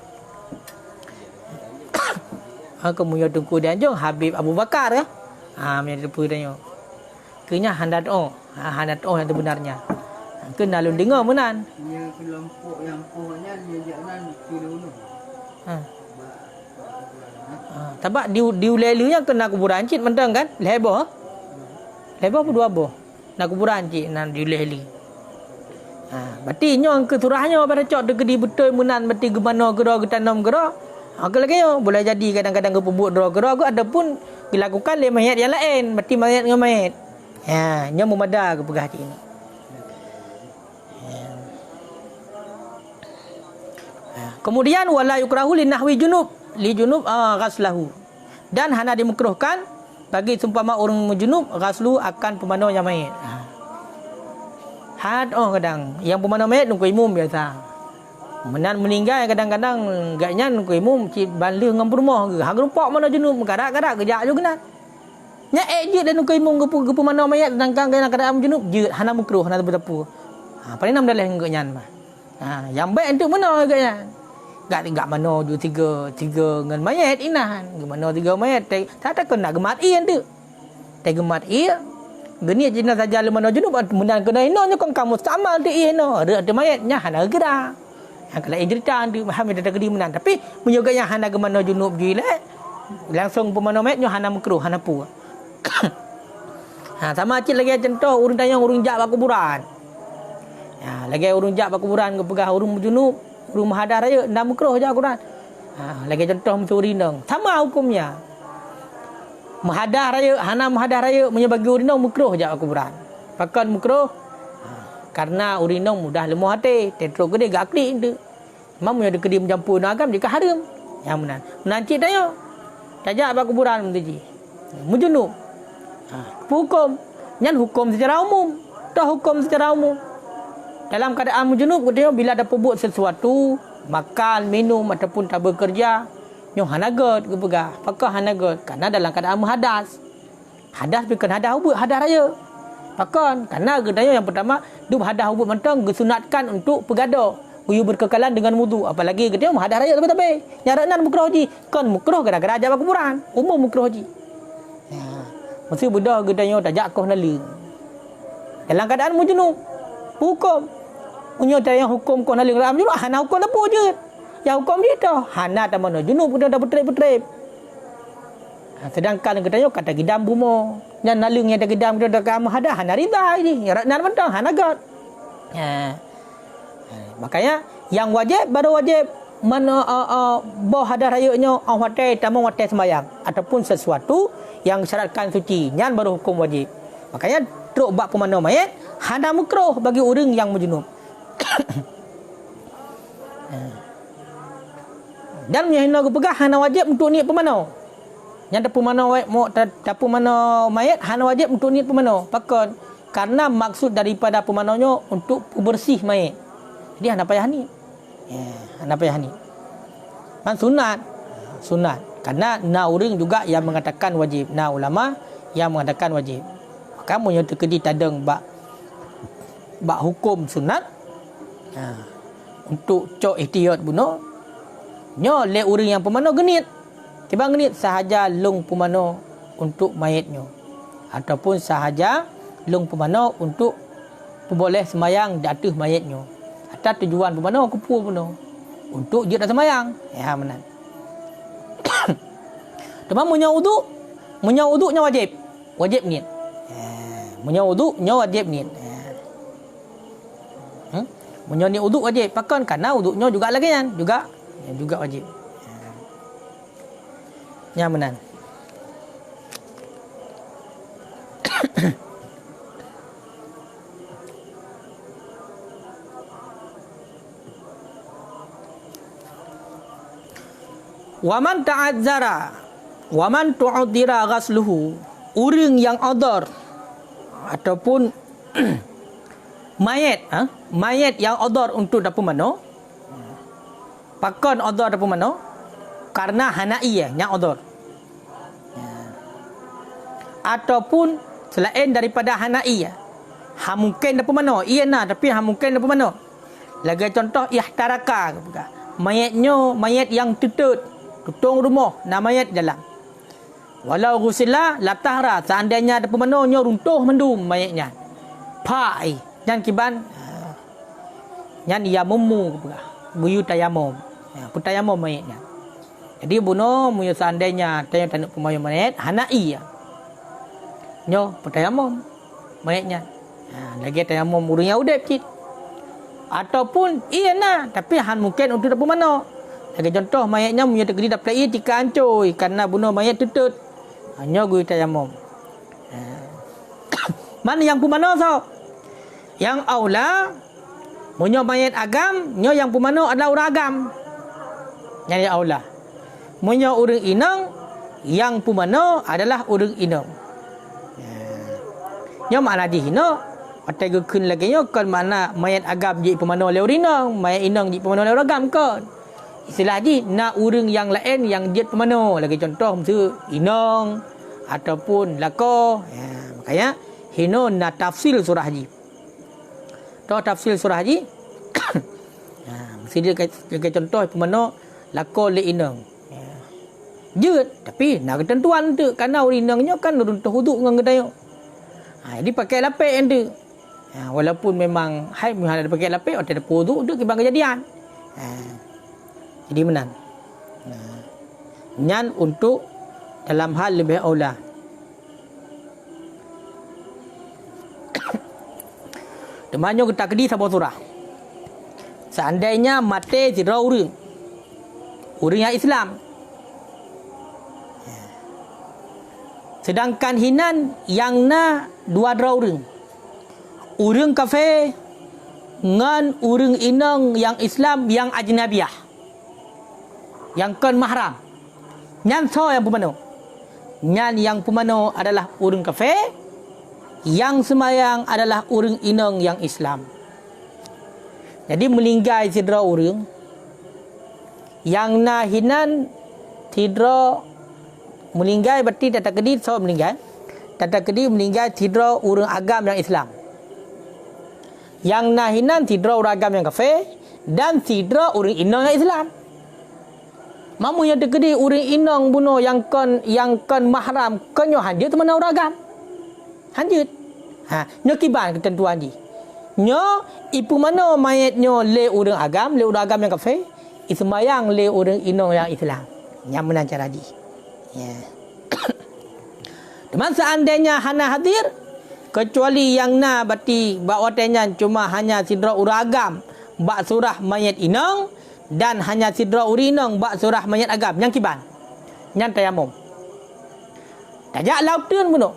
Kemudian tungku dia anjung Habib Abu Bakar ya. Punya depu dia. Kenya handat yang sebenarnya. Kena lu dengar menan. Dia kelompok yang pohonnya dia jangan dulu. Sebab diulai-ulainya kena kuburan cik mentang kan? Lebo. Lebo apa dua boh? Nak kuburan cik nan diulai-ulai. Berarti nyong keturahnya pada cok degedi betul menan berarti gemano gero getanam gero. Kalau lagi boleh jadi kadang-kadang ke pebut gero ada pun dilakukan oleh mayat yang lain. Berarti mayat dengan mayat. Nyong memada ke pegah cik ni. Kemudian wala yukrahu li nahwi junub li junub ghaslahu. Dan hana dimekruhkan bagi seumpama orang junub ghaslu akan pemano yang mayit. Had kadang yang pemano mayit nunggu imum biasa. Menan meninggal kadang-kadang gaknya nunggu imum cip balih ngam rumah ke. Hang rumpak mana junub karak-karak kerja juga nak. Nya je dan nunggu imum ke pemano mayit sedangkan kadang-kadang junub je hana mekruh hana bertepu. Paling nam dalah ngak nyan mah. Yang baik untuk mana agaknya? Gak mana ju tiga ngan mayat inahan. Gimana tiga mayat? Tak kena gemat tu. Tak gemat geni jenazah saja mana junub mendan kena inonya kong kamu sama tu ino. Ada mayatnya hana gerak. Kalau cerita tu Muhammad ada kedi menang tapi menyoga yang hana gemana junub gila. Langsung pemana mayatnya hana makruh hana pu. Sama cik lagi contoh urang tayang urang jak kuburan. Lagi urang jak kuburan ke pegah urang junub, urang mahadah raya ndak makruh jak Quran. Lagi contoh mencuri nang. Sama hukumnya. Mahadah raya, hana mahadah raya menyebagi urinong makruh jak kuburan. Pakan makruh karena urinong mudah lemah hati, tetrok gede gak klik tu. Mamu ada kedi mencampur nak agam jika haram. Yang menan. Menancik tanya. Tajak apa kuburan mentuji. Mujunub. Hukum. Nyan hukum secara umum. Dah hukum secara umum. Dalam keadaan mujunub katanya bila ada perbuat sesuatu, makan, minum ataupun tak bekerja, nyo hanagot ke pegah. Pakah hanagot karena dalam keadaan muhadas. Hadas bukan hadas ubud, hadas raya. Pakon karena katanya yang pertama duk hadas ubud mentang disunatkan untuk pegado. Uyu berkekalan dengan wudu. Apalagi katanya muhadas raya tapi nyaranan mukroh ji. Kon mukroh gara-gara ajak kuburan. Umum mukroh ji. Mesti bedah katanya tajak kau nalung. Dalam keadaan mujunub hukum punya yang hukum kau naling ram junub hana hukum apa je yang hukum dia tu hana tak mana junub dah betrip sedangkan katanya kata gidam bumo dan naling yang ada gidam kita dak hada hana riba ini nan mentang hana gat makanya yang wajib baru wajib mana boh hada rayanya hotel tamu hotel sembahyang ataupun sesuatu yang syaratkan suci nyan baru hukum wajib. Makanya truk bab pemandang mayat hana makruh bagi orang yang berjunub. Dan yang nak pegang hana wajib untuk niat pemandang. Yang tak pemandang mayat hana wajib untuk niat pemandang. Pakon karena maksud daripada pemandangnya untuk bersih mayat. Jadi hana payah niat. Hana payah niat. Man sunat. Karena na orang juga yang mengatakan wajib. Na ulama yang mengatakan wajib. Kamu yang terkedi tadeng bak hukum sunat untuk cok ihtiyat bunuh nyo le orang yang pemano genit tiba genit sahaja lung pemano untuk mayatnya ataupun sahaja lung pemano untuk boleh sembayang di atas mayatnya atas tujuan pemano kumpul bunuh untuk dia dah sembayang benar. Teman punya wuduknya wajib niat. Punya wuduk nyo wajib niat. Punya niat wuduk wajib. Pakon karena wuduknya juga lagi kan? Juga wajib. Yang benar. Waman ta'adzara waman tu'adira ghasluhu orang yang odor ataupun mayat yang odor untuk dapur mano pakon odor dapur mano karena hanai yang odor ataupun selain daripada hanai mungkin dapur mano tapi mungkin dapur mano lagi contoh ihtaraka mayat yang tutung rumah mayat dalam walau gusila latahra seandainya ada pemanonya runtuh mendum mayatnya pai dan kiban nyan yamumu buyu tayamum putayamum mayatnya jadi buno muyo seandainya tanya tanuk pemayu mayat hanai nyo putayamum mayatnya lagi tayamum urungnya udep cit ataupun tapi mungkin untuk dapur mano lagi contoh mayatnya muyo tergedi dapat tika ancoi karena buno mayat tutut hanya gue tayamum. Mana yang pemano so? Yang aula munyo mayat agam, nyo yang pemano adalah orang agam. Yang aula. Munyo orang inang, yang pemano adalah urang inong. Nya makna di hino atai gekun lagi nyo kon makna mayat agam ji pemano le urinong, mayat inong ji pemano le agam kon. Istilah ji na urang yang lain yang jet pemano lagi contoh mesti inong ataupun lako. Makanya hino na tafsil surah ji. Tahu tafsil surah ji? Mesti dia lagi contoh pemano lako le inong. Jet tapi nak ketentuan tu kerana urinongnya kan runtuh huduk dengan gedayok. Jadi pakai lapik yang tu. Walaupun memang haid ada pakai lapik atau ada poduk tu kibang kejadian. Jadi menang. Nyan untuk dalam hal lebih aula. Temannya kita kedi sabah surah. Seandainya mati tidak urang yang Islam. Sedangkan hinan yang na dua orang. Urang kafir ngan urang inang yang Islam yang ajnabiyah. Yang kan mahram. Nyan so yang pemano. Nyan yang pemano adalah urang kafir. Yang semayang adalah urang inang yang Islam. Jadi melinggai sidra urang. Yang na hinan tidra melinggai berarti tata kedi so melinggai. Tata kedi melinggai tidra urang agam yang Islam. Yang nahinan tidra urang agam yang kafir dan tidra urang inang yang Islam. Mamu yang tekedi urang inang bunuh yang kon mahram konyo hanjut mana urang agam. Hanjut. Nyo kiban ketentuan ji. Nyo ipu mana mayatnyo le urang agam yang kafir, ismayang le urang inang yang Islam. Yang menang cara ji. Ya. Teman seandainya hana hadir kecuali yang na berarti bakwatenya cuma hanya sidra uragam bak surah mayat inang dan hanya sidra urinang bak surah mayat agam yang kiban. Yang tayamum. Tajak lautun bunuh.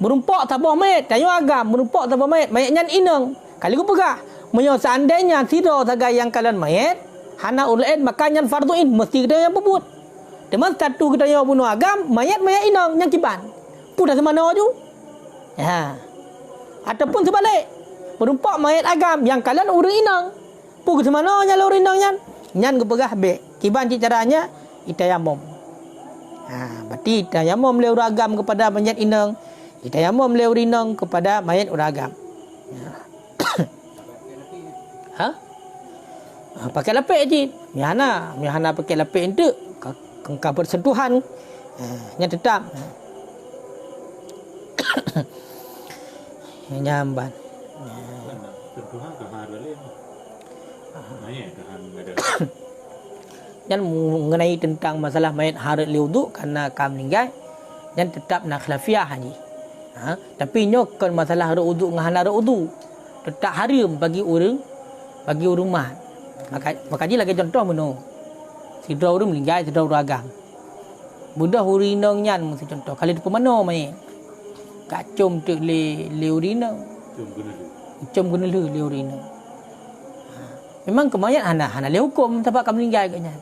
Merumpak tabah mayat, tayo agam merumpak tabah mayat nyan inang. Kali ku pegah. Menyo seandainya sidra sagai yang kalian mayat hana ulaid maka nyan farduin mesti kita yang bubut. Teman satu kita yang bunuh agam, mayat inang yang kiban. Pudah semana tu. Ataupun sebalik. Berumpak mayat agam yang kalian urang inang. Pudah semana yang urang inang nyan. Nyan kepegah be. Kiban caranya itayamum. Berarti itayamum le urang agam kepada mayat inang. Itayamum le urang inang kepada mayat urang agam. Pakai lapik je. Mihana pakai lapik itu. Kengkau bersentuhan yang tetap nyamban Sentuhan ke hari lain. Mayat ke hari ada. Dan mengenai tentang masalah mayat harat liwuduk kerana kam meninggal dan tetap nak khilafiyah ni. Tapi nyok kan masalah harat wuduk dengan harat wuduk tetap haram bagi orang mat. Maka ji lagi contoh meno. Sidra urang melinggai, sidra urang agam. Budah urinang nyan mesti contoh. Kali depa mano mai. Kak cum tek le urinang. Cum guna le urinang. Memang kemayat hana le hukum sebab kam melinggai katnya.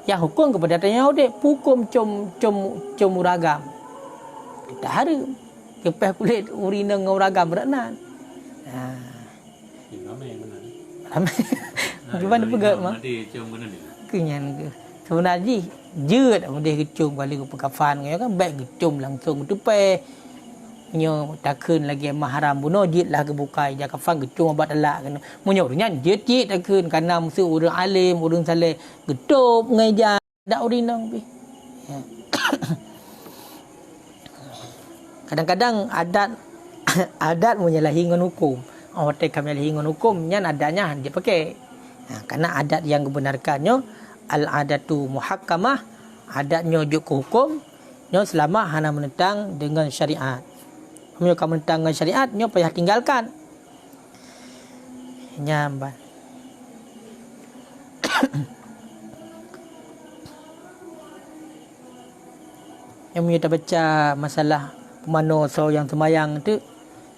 Yang hukum kepada tanya dek hukum cum urang agam. Tak haram. Kepeh kulit urinang dengan urang agam beranan. Ramai mana? Ramai. Gimana pegak mah? Nanti cum guna ni. Kenyan ke. Sebenarnya jeut dia kecum kali ke pekafan kan baik kecum langsung tu pe nyo takun lagi mahram buno jit lah ke bukai ja kafan kecum obat elak kan munyo nyan jit takun karena mesti urang alim urang saleh getup ngajar dak urinang pi. Kadang-kadang adat menyalahi dengan hukum. Hotel kami menyalahi dengan hukum nyan adanya dia pakai. Karena adat yang dibenarkannya al-adatu muhakkamah, adatnya juk hukum, nyo selama hana menentang dengan syariat. Nyo kamu menentang dengan syariat, nyo payah tinggalkan. Nyamban. Yang kita baca masalah pemano so yang semayang tu,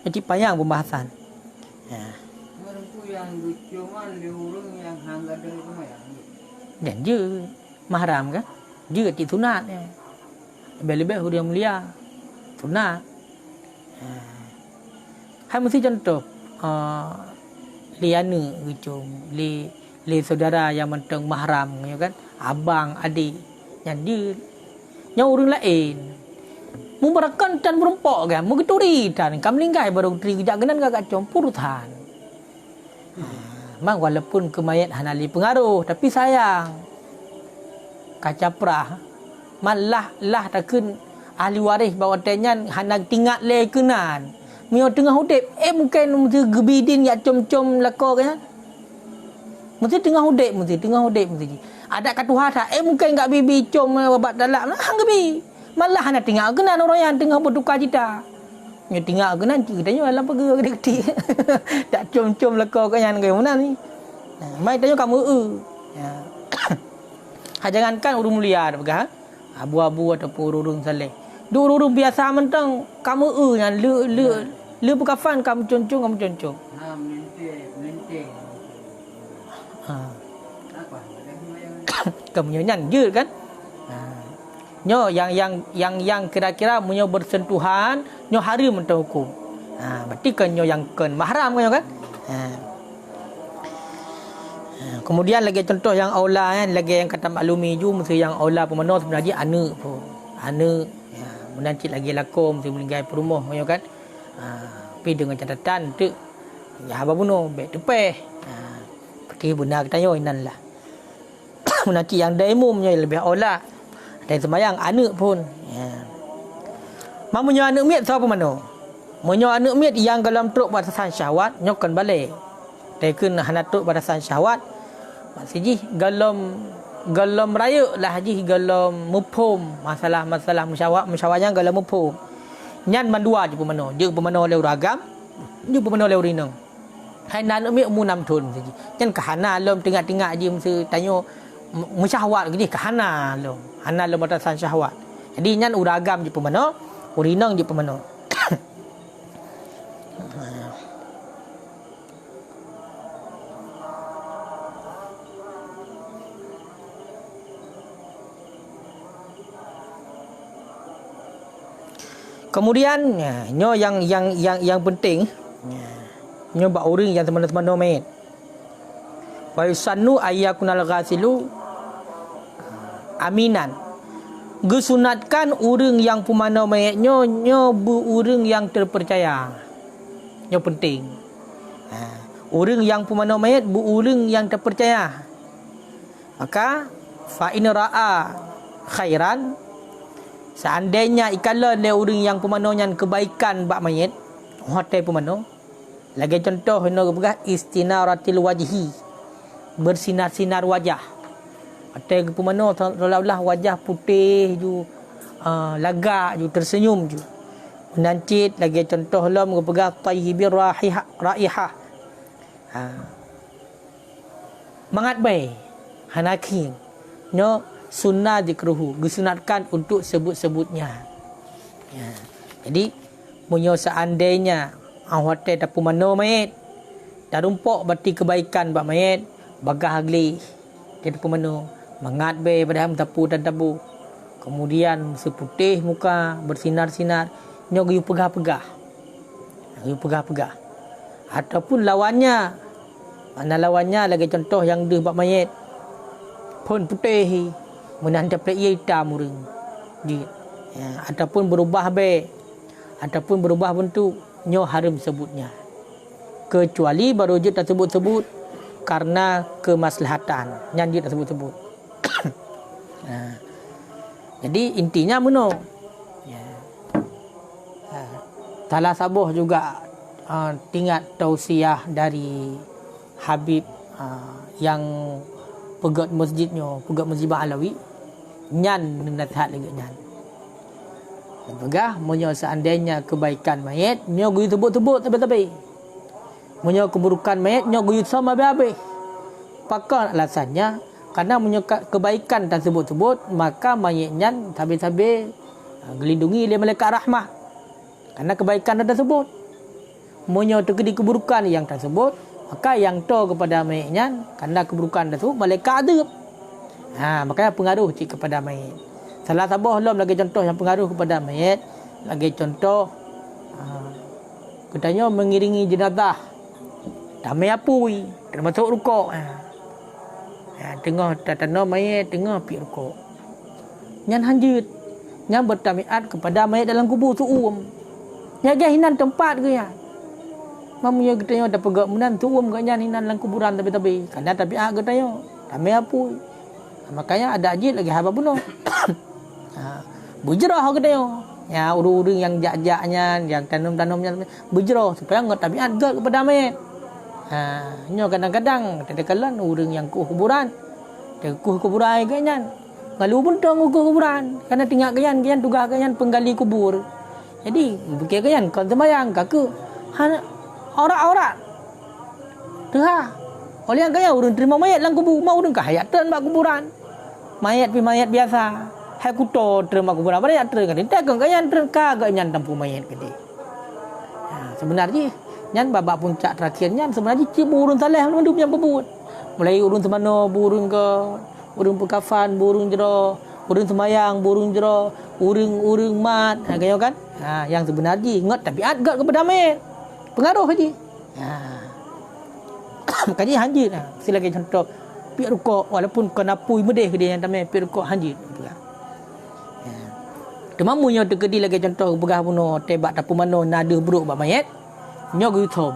jadi payang pembahasan. Merempu yang cuman di urang yang hangga dari semayang. Dan dia mahram kan? Dia ti sunat. lebih-lebih orang yang mulia. Sunat. Hai mesti contoh liana gitu, li saudara yang mentang mahram ya kan, abang adik yang dia yang orang lain memberakan dan berempok kan, mengeturi dan kam lingkai baru tri kejak genan gak campurutan. Mang walaupun kemayat hanali pengaruh tapi sayang kacaprah malah lah takun ahli waris bawa tenyan hanak tinggal le kenan mio tengah hudip mungkin mesti gebidin ya com-com lako kan mesti tengah hudip mesti ada katuhata mungkin enggak bibi com babat dalam hang gebi malah hanak tinggal kenan orang yang tengah berduka cita nyo tinggal kenan ceritanya dalam pergi gede-gede tak com-com lako kan yang mana ni mai tanya kamu ya jangankan urung mulia dah abu-abu ataupun urung saleh. Urung biasa mentang kamu yang le bekafan kamu concong. Ha mente. Apa? Kamu nyan je kan? Nyo yang kira-kira menyo bersentuhan, nyo haram mentang hukum. Berarti kan nyo yang ken mahram kan? Kemudian lagi contoh yang aula kan, lagi yang kata maklumi ju mesti yang aula pemano sebenarnya anak pun. Anak menancit lagi lakom mesti melinggai perumah kan. Tapi dengan catatan tu ya apa bunuh baik tepeh. Seperti benar kita yo inan lah. Menancit yang daimumnya lebih aula. Dan sembayang anak pun. Mamunyo anak miat siapa mano? Munyo anak miat yang dalam truk batasan syahwat nyokan balik. Tekun hanatuk batasan syahwat. Maksudnya galam raya lah haji galam mufhum masalah musyawarah galam mufhum. Nyan mandua je pemano. Dia pemano le ragam, dia pemano le rinang. Hai nan umi umur 6 tahun saja. Nyan kahana lom tengah-tengah je mesti tanya musyawarah ke dia kahana lom. Hana lom batasan syahwat. Jadi nyan uragam je pemano, urinang je pemano. Kemudian nyo yang penting nyo ba orang yang teman-teman nomet. Wa yusannu ayyakunal ghasilu aminan. Gesunatkan orang yang pemandau mayat nyo orang yang terpercaya. Nyo penting. Orang yang pemandau mayat orang yang terpercaya. Maka fa in ra'a khairan, seandainya ikalah le orang yang pemanonya kebaikan bak mayit, hotel pemano. Lagi contoh hendak begah istinaratil wajhi, bersinar-sinar wajah. Hotel pemano seolah-olah wajah putih ju, lagak ju, tersenyum ju. Menancit lagi contoh lah begah tayyibir raihah. Mangat baik hanaking no sunnah dikruhu, disunatkan untuk sebut-sebutnya. Jadi munyo seandainya hotel tapu mano mayit darumpok berarti kebaikan bak mayit bagah agli tapu mano mangat be pada tapu dan tabu, kemudian seputih muka bersinar-sinar nyo giu pegah-pegah ataupun lawannya, mana lawannya lagi contoh yang deh bak mayit pun putih menandap ia hitam orang dia, ataupun berubah ataupun berubah bentuk nyo haram sebutnya, kecuali baru je tak sebut-sebut karena kemaslahatan yang dia tak sebut-sebut. Jadi intinya meno salah sabuh juga tinggal tausiah dari Habib yang pegat masjidnya, pegat Masjid Alawi nyan nasihat lagi nyan. Begah munyo seandainya kebaikan mayat nyo guyu tebut-tebut tapi munyo keburukan mayat nyo guyu sama habis. Pakar alasannya karena munyo kebaikan tak sebut-sebut maka mayat nyan habis-habis gelindungi oleh malaikat rahmat. Karena kebaikan dah sebut. Munyo terjadi keburukan yang tersebut maka yang to kepada mayat nyan karena keburukan tersebut malaikat adab. Makanya pengaruh kepada mayat. Salah tabah lom lagi contoh yang pengaruh kepada mayat. Lagi contoh katanya mengiringi jenazah. Damai apui, termasuk rukuk. Tengah tatana mayat, tengah pi rukuk. Nyan hanjut. Nyan bertamiat kepada mayat dalam kubur suum. Nyaga hinan tempat ke ya. Mamunya katanya ada pegak menan suum ke nyan hinan dalam kuburan tapi karena tabiat katanya. Damai apui. Makanya ada ajit lagi haba bunuh. Bujrah katanya. Ya urung-urung yang jak-jaknya, yang tanam-tanamnya bujrah supaya ngat tabiat gak kepada mayat. Nyo kadang-kadang kadang-kadang urang yang kuburan. Kuburan kanyan. Ngalu pun tong kuburan. Karena tinggal kanyan tugas kanyan penggali kubur. Jadi fikir kanyan kon sembayang kaku. Orang-orang. Tengah. Oleh yang kaya urang terima mayat dalam kubur, mau urang kahayatan bak kuburan. Mayat biasa. Hai kuto terima kuburan pada yang terang kan kanyan terka kanyan tampu mayat gede. Sebenarnya nyan babak puncak terakhir nyan sebenarnya cipu urun saleh mendup yang bebut. Mulai urun semano burung ke urun pekafan burung jero, urun semayang burung jero, urung mat kaya kan. Yang sebenarnya ngot tabiat gak kepada mayat. Pengaruh haji. Makanya hanjit. Silakan contoh pi rukuk walaupun kena pui medeh ke dia yang tamai pi rukuk hanjit. Demamunya tegedi lagi contoh pegah puno tebak tapu mano nada buruk bak mayat. Nyo gutom.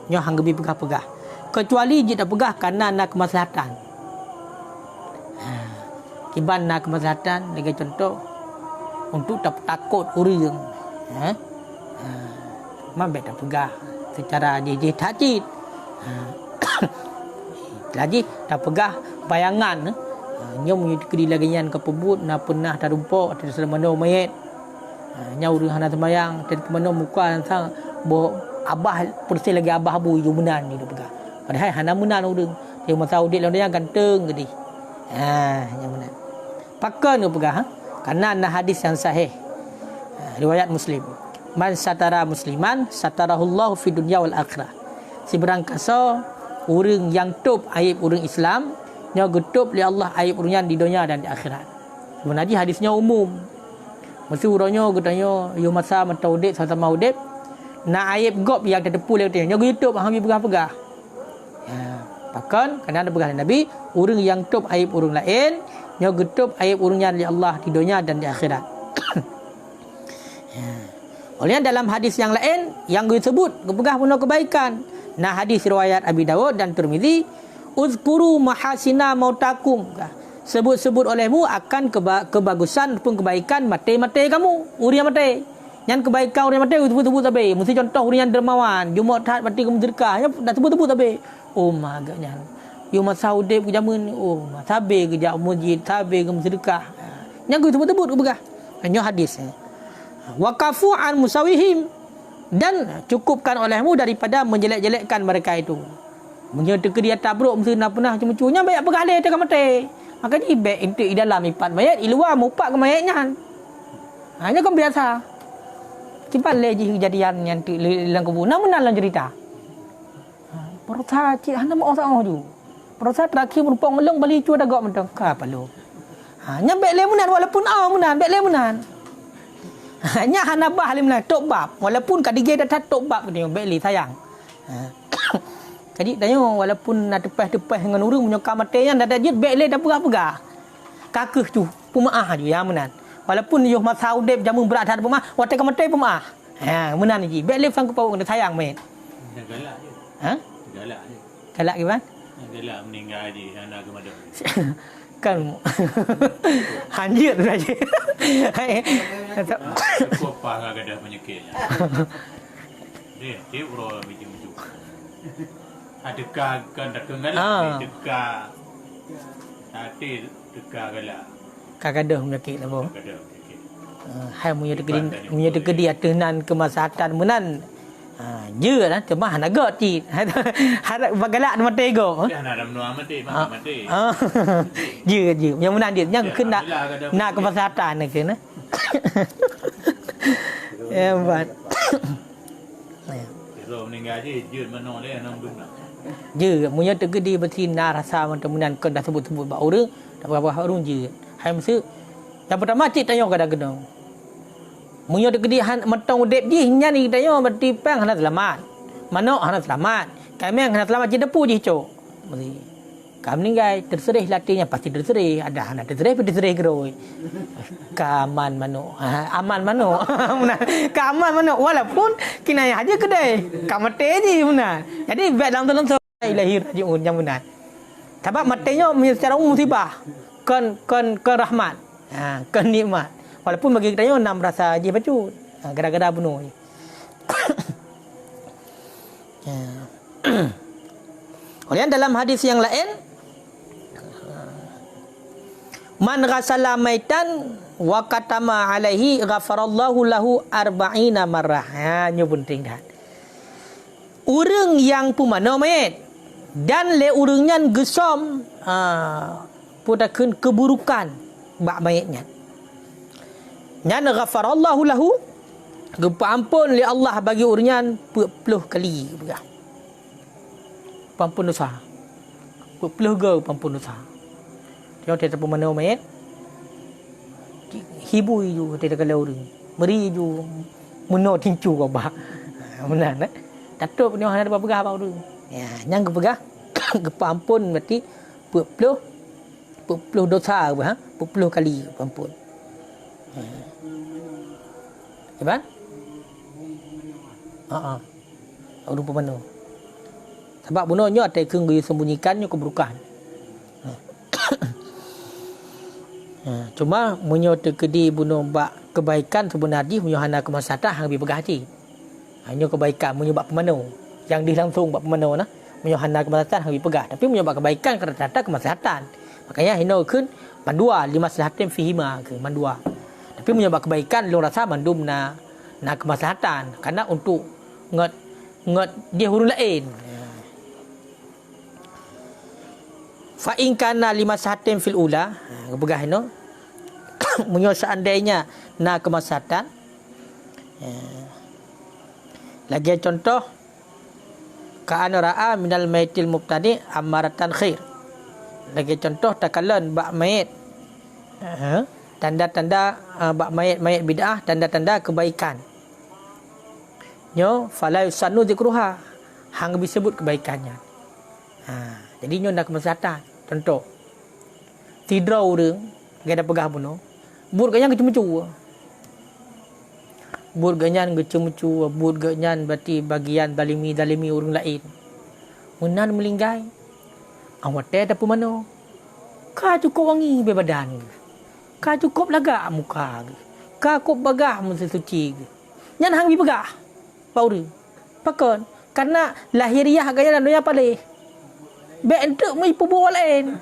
Nyo hang gebi pegah-pegah. Kecuali jik tak pegah kerana nak kemaslahatan. Kiban nak kemaslahatan lagi contoh untuk tak takut urang. Mabek tak pegah secara jejeh takjid. Lagi tak pegah bayangan. Nyo mengikuti lagi yan kepebut na pernah tarumpok ada selama mayat. Nya urang hana semayang dan kemana muka sang bo abah persi lagi abah abu yo menan ni pegah. Padahal hana menan urang. Dia masa udik lawan dia ganteng gedi. Yang menan. Pakan yo pegah karena ada hadis yang sahih. Riwayat Muslim. Man satara musliman satarahullahu fi dunya wal akhirah. Si berangkasa urang yang tup aib urang Islam nya getup li Allah aib urang di dunia dan di akhirat. Sebenarnya hadisnya umum. Mesti urangnya katanya yo masa mataudit sama udip na aib gop yang terdepu le katanya nya getup hang pegah-pegah. Bahkan kerana ada pegah Nabi, urang yang tup aib urang lain nya getup aib urang li Allah di dunia dan di akhirat. Oleh dalam hadis yang lain yang disebut pegah puno kebaikan. Nah hadis riwayat Abi Dawud dan Tirmizi, uzkuru mahasina mautakum. Sebut-sebut olehmu akan kebagusan pun kebaikan mati-mati kamu. Uri yang mati. Yang kebaikan uri yang mati sebut-sebut tabe. Mesti contoh uri yang dermawan. Jumat taat mati kamu sedekah. Dah sebut-sebut tabe. Oh magaknya. Yo masa udip ke zaman oh tabe ke jak masjid, tabe ke sedekah. Yang sebut-sebut begah. Hanya hadis. Waqafu an musawihim. Dan cukupkan olehmu daripada menjelek-jelekkan mereka itu. Menyerta ke dia tabruk mesti nak pernah cuma-cuma banyak pegalih tekan mati. Maka ni baik intik di dalam ipat mayat, di luar mupak ke mayatnya. Hanya kan biasa. Kipan lagi kejadian yang dalam kubur. Namun dalam cerita. Perosa cik hana mau sama tu. Perosa terakhir merupakan melong balik cuba dah gak mentang. Apa lu? Hanya baik lemunan walaupun munan, baik lemunan. Hanya hana bah lemunan tok bab. Walaupun kadige dah tok bab dia baik li sayang. Jadi tanya walaupun nak tepas-tepas dengan urang menyokam matenya dah jet baik le dah pegah-pegah. Kakeh tu pemaah je yang menan. Walaupun yo masa udip jamu berat ada pemaah, watai ka mati pemaah. Menan ji. Baik le sang ke pau kena sayang main. Galak je. Galak je. Galak gimana? Galak meninggal je anak ke madam. Kan hanjir tu saja. Aku apa enggak ada penyakit. Dia urang macam-macam. Adakah kan dak galak dekah. Hati dekah galak. Kagaduh penyakit lah boh. Kada penyakit. Hai munya tegedi atenan kemaslahatan menan. Je lah cemah nak got ti. Harap bagalak mati go. Dia nak menua mati, mati. Je. Yang menan dia yang kena nak kemaslahatan nak kena. Hebat. Kalau meninggal je jut mana dia nang dum nak. Je munya tegedi bersinar rasa macam menan kan dah sebut-sebut bak orang, tak berapa orang je. Hai mesti Yang pertama cik tanya kadang-kadang. Munyo degedi metong dep ji nya ni tanya berarti pang hana selamat. Manok hana selamat. Kami hana selamat je depu je cok. Mesti. Kami ngai terserih latihnya pasti terserih. Ada hana terserih geroi. Kaman manok. Aman manok. Kaman manok walaupun kinaya aja kedai. Kamate je benar. Jadi baik dalam ilahi rajiun yang benar. Sebab matanya secara umum musibah. Kan rahmat. Kan nikmat. Walaupun bagi kita nak merasa aje pacut. Gara-gara bunuh. Kemudian dalam hadis yang lain, man ghasala maitan wa katama alaihi ghafarallahu lahu 40 marrah. Ini penting dah. Urang yang pemana mayat dan le urangnya gesom putakeun keburukan bak mayatnya. Nyan ghafarallahu lahu gepa ampun li Allah bagi urangnya 40 kali begah. Pampun dosa. 40 ke pampun dosa. Dia tak pemana mayat. Hibu ju tidak kalau urang. Meri ju meno tincu ka ba. Benar nak? Datuk ni hang ada pegah apa urang. Ya, nyang kepegah gepa ampun berarti 40 dosa apa 40 kali ampun. Iban? Urang pemana. Sebab bunuhnya ada kenggu sembunyikannya keburukan. Cuma munyo terkedi bunuh bak kebaikan sebenarnya munyo hana kemaslahatan hang lebih pegah hati. Hanya kebaikan munyo bak pemano yang dilangsung bak pemano nah munyo hana kemaslahatan hang lebih pegah. Tapi munyo bak kebaikan kerana datang kemaslahatan. Makanya hino keun mandua limaslahatin fihima ke mandua. Tapi munyo bak kebaikan lu rasa mandum na kemaslahatan karena untuk ngot dia huruf lain. Fa in kana limaslahatin fil ula, begah no. Munyo seandainya na kemaslahatan. Lagi contoh ka an ra'a minal maitil mubtadi amaratan khair. Lagi contoh takalan bak mayit. Tanda-tanda bak mayit bid'ah, tanda-tanda kebaikan. Nyo fala yusannu zikruha. Hang disebut kebaikannya. Jadi nyo nak kemaslahatan. Contoh. Tidra urang gada pegah bunuh. Bur ganyan kecemu-cu. Bur ganyan kecemu-cu, bur ganyan berarti bagian dalimi urang lain. Munan melinggai. Awak teh dapat mana? Ka cukup wangi be badan. Ka cukup lagak muka. Ka cukup bagah mun suci. Nyan hang bi pegah. Pauri. Pakon karena lahiriah gaya dan dunia palih. Be entuk mai pebol lain.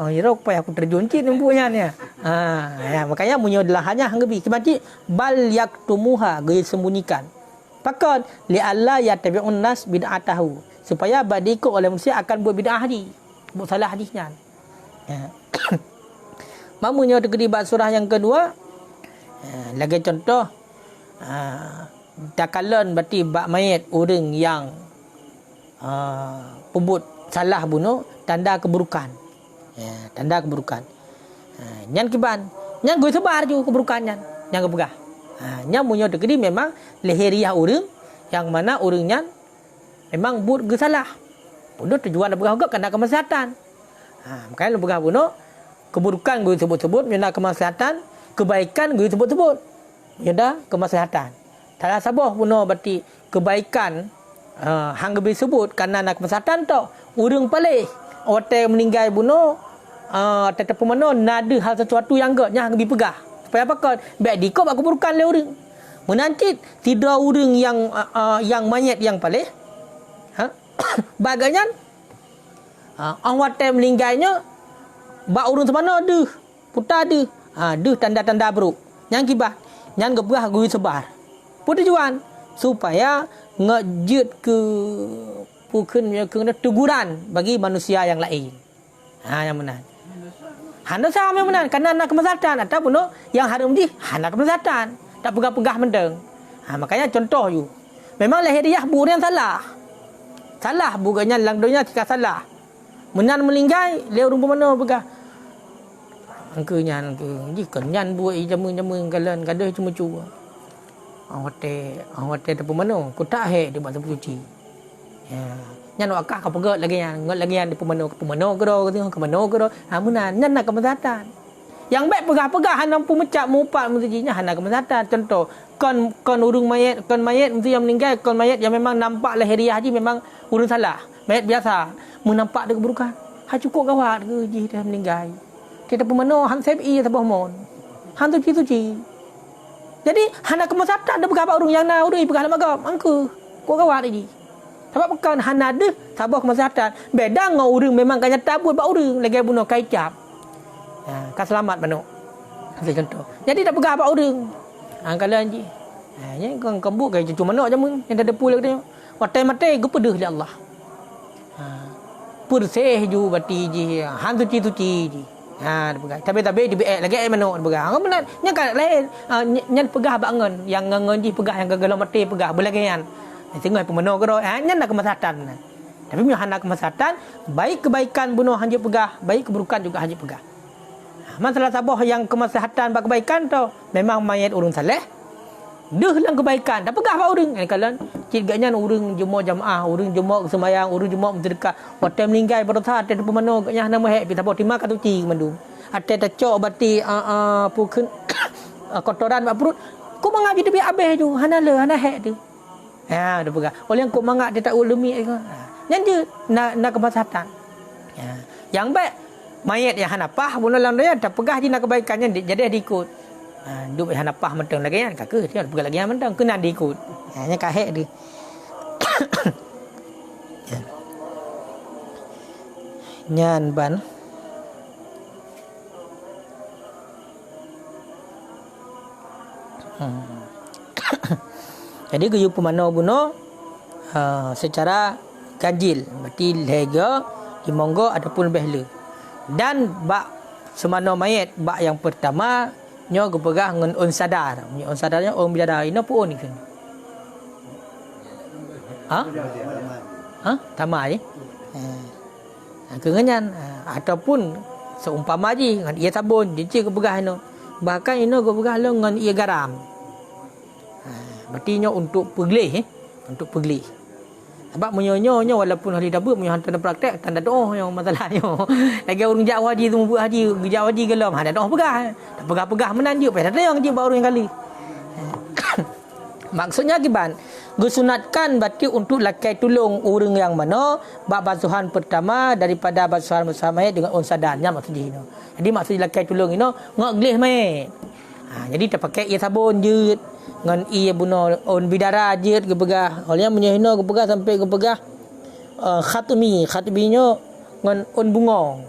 Ya payah aku terjun cit punya ni. Ya makanya munyo adalah hanya hang bi sebab bal yaktumuha gaya sembunyikan. Pakon li alla yatabi'un nas bid'atahu supaya badikut oleh manusia akan buat bid'ah ni. Buat salah hadisnya. Ya. Mamunyo terkedi bab surah yang kedua. Lagi contoh takalan berarti bak mayat orang yang pebut salah bunuh tanda keburukan. Tanda keburukan. Nyan kiban, nyan gue sebar ju keburukan nyan kepegah. Nyan munyo terkedi memang lahiriah orang yang mana orangnya memang buat ge salah. Bunuh tujuan pegah juga kena kemaslahatan. Makanya lu pegah bunuh keburukan gue sebut-sebut nyana kemaslahatan, kebaikan gue sebut-sebut nyana kemaslahatan. Salah sabah bunuh berarti kebaikan hang ge sebut karena nak kemaslahatan tu urang palih otak meninggal bunuh tetap pemano nada hal sesuatu yang hang ge pegah supaya apa kan baik dikop aku keburukan le urang menancit tidak urang yang mayat yang palih baganya awak meninggalnya bak urang semana deh putar deh deh tanda-tanda buruk yang kibah yang gebah gue sebar pun tujuan supaya ngejut ke bukan teguran bagi manusia yang lain. Yang benar. Handa sama yang benar karena nak kemaslahatan ataupun yang haram di handa kemaslahatan tak pegah-pegah mendeng. Makanya contoh you. Memang lahiriah buruk yang salah. Salah bukannya lang dunia tidak salah. Menan melinggai le urang pemana pegah. angkanya ji kenyan buat jamu-jamu kalian kada cuma cuba. Hotel tu pemano ku tak he dia buat sapu cuci. Ya. Nyan wakah ka pegat lagi yang ngot lagi yang di pemano ke do ke mano ke do. Ha munan nyan nak kemasatan. Yang baik pegah-pegah hanam pemecak mupat mestinya hana kemasatan. Contoh kon urung mayat mesti yang meninggal kon mayat yang memang nampak lahiriah haji memang urung salah. Mayat biasa menampak ada keburukan. Ha cukup gawat ke ji dah meninggal. Kita pemano han sebi tabah mon. Han tu cuci. Jadi hana kemasatan ada beberapa orang yang nak urung pegah lemagam angku. Kau gawat ni. Sebab bukan hana ada tabah kemasatan. Beda ngau urung memang kanya tabut ba urung lagi bunuh kaicap. Kan selamat mano. Ambil contoh. Jadi tak pegah apa orang. Kalian ji. Yang kau kembuk kai cucu mano jamu yang ada pula katanya. Matai-matai gepedeh di Allah. Purseh ju bati ji. Han tuci ji. Dia pegah. Tapi di BX lagi mano dia pegah. Kau benar. Nya kan lain. Nya pegah bangun. Yang ngangon ji pegah yang gagal mati pegah belagian. Tengok pemano ke do. Nya nak kemasatan. Tapi punya hana kemasatan, baik kebaikan bunuh hanya pegah, baik keburukan juga hanya pegah. Masalah sabah yang kemaslahatan bak kebaikan tu memang mayat urung saleh. Deh lang kebaikan. Tak pegah apa urang. Kalau ciganya urang jemaah jamaah, urang jemaah sembahyang, urang jemaah sedekah. Waktu meninggal pada saat ada pemano nya nama hek pi sabah timah ka tuci mandum. Ate tecok bati pukun kotoran bak perut. Ku mangap jadi bi abeh tu. Hana le hana hek tu. Dia pegah. Oleh yang ku mangap dia tak ulumi ke. Yang je nak kemaslahatan. Yang baik mayat yang hanapah bunuh dalam dia tak pegah je nak kebaikannya jadi dia ikut. Duk hanapah mentang lagi kan kakak dia pegah lagi mentang kena diikut. Nya kahek dia. Nyan ban. Jadi geyu pemano bunuh secara ganjil berarti lega di monggo ataupun lebih le. Dan bak semana mayat bak yang pertama nyo gepegah ngan on sadar. On sadarnya on bidadari no pun ni kan. Tamai. Kenganyan ataupun seumpama ji ngan ia sabun dia gepegah no. Bahkan ino gepegah lo ngan ia garam. Berarti nyo untuk pergelih untuk pergelih. Sebab menyonyo walaupun hari dabur punya hantar praktek tanda doa yang masalahnya. Lagi orang jak haji tu buat haji, jak haji gelam. Ada doa pegah. Tak pegah-pegah menan dia. Pada yang je baru yang kali. Maksudnya kiban, disunatkan berarti untuk lakai tolong orang yang mana bab basuhan pertama daripada basuhan bersama dengan unsadannya maksudnya. Jadi maksudnya lakai tolong ini ngak glih mai. Jadi tak pakai ia sabun je ngan ia bunuh on bidara je gepegah. Oleh menyehino gepegah sampai gepegah khatminya ngan on bunga.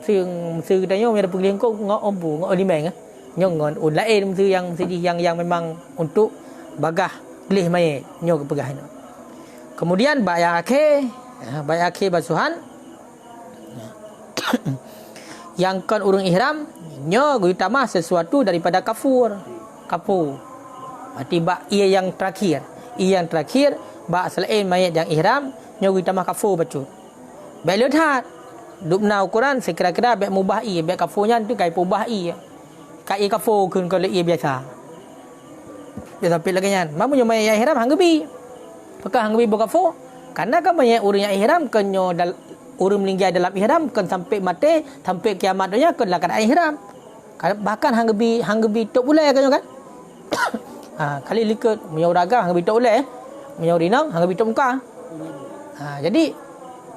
Sing katanya ada pergi kau ngak ombu ngak limeng nyo ngan on lain mesti yang memang untuk bagah glih mai nyo gepegah ini. Kemudian bayar akhir basuhan yang kan urang ihram nyo utama sesuatu daripada kafur. Berarti bak ia yang terakhir. Ia yang terakhir bak selain mayat yang ihram nyo utama kafur bacut. Baik lihat dupna ukuran sekira-kira baik mubah ia baik kafurnya tu kai mubah ia. Kai kafur kun kalau ia biasa. Biasa pil lagi nyan. Mamu nyo mayat yang ihram hanggebi. Apakah hanggebi berkafur? Karena kan mayat urang yang ihram kan nyo orang meninggal dalam ihram kan sampai mati sampai kiamat dunia kan lah keadaan ihram. Bahkan hanggebi tok bulai kan. Kali likut menyau raga hanggebi tok bulai menyau rinang hanggebi tok muka. Jadi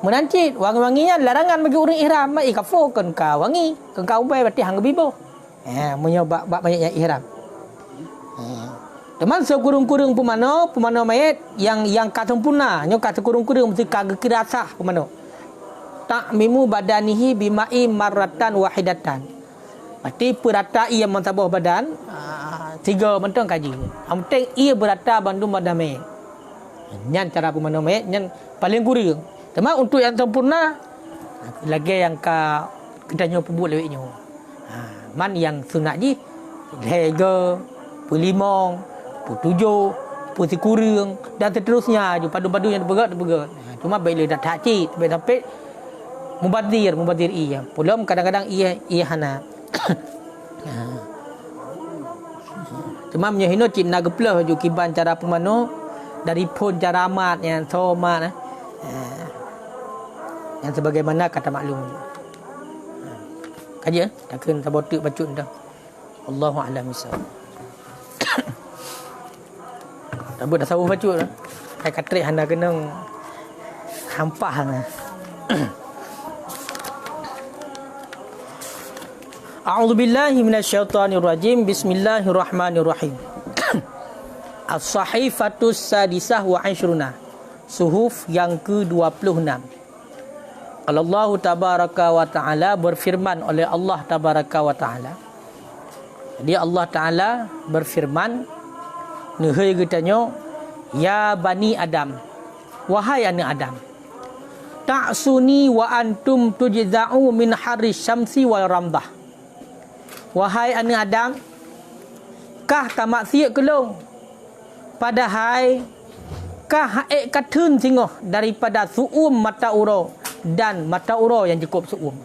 menancit wangi-wanginya larangan bagi orang ihram mai kafur kan ka wangi kan ka ubai berarti hanggebi bo. Menyau bak banyak yang ihram. Teman sekurung-kurung pemano mayat yang ka sempurna nyo ka sekurung-kurung mesti ka kirasah pemano. Ta'mimu badanihi bima'i marratan wahidatan. Berarti perata ia mentabah badan 3 mentang kaji. Penting ia berata bandung badan mayat. Nyan cara pemandang mayat nyan paling kurang. Tapi untuk yang sempurna lagi yang kita nyoba buat leweknya. Man yang sunat ji lega, pulimong, putujuh, pusi kurang dan seterusnya. Padu-padu yang bergerak. Cuma baik le dah tak cik, baik sampai Mubadir iya. Belum kadang-kadang iya hana. Cuma menyahino cik nak geplah ju kiban cara pemano dari pun cara amat yang somat yang sebagaimana kata maklum. Kaji takkan tabotik bacut dah. Allahu a'lam bissawab. Tabut dah sawuh bacut dah. Hai katrik hana kena hampah hana. A'udzu billahi minasyaitonir rajim. Bismillahirrahmanirrahim. As-Sahifatus Sadisah wa Ashruna. Suhuf yang ke-26. Allah tabaraka wa taala berfirman oleh Allah tabaraka wa taala. Jadi Allah taala berfirman, "Nehai katanya, ya bani Adam, wahai anak Adam, ta'suni wa antum tujza'u min harri syamsi wal ramdah." Wahai anak Adam, kah tak maksiat kelong? Padahal kah haik katun singoh daripada suum mata uro dan mata uro yang cukup suum.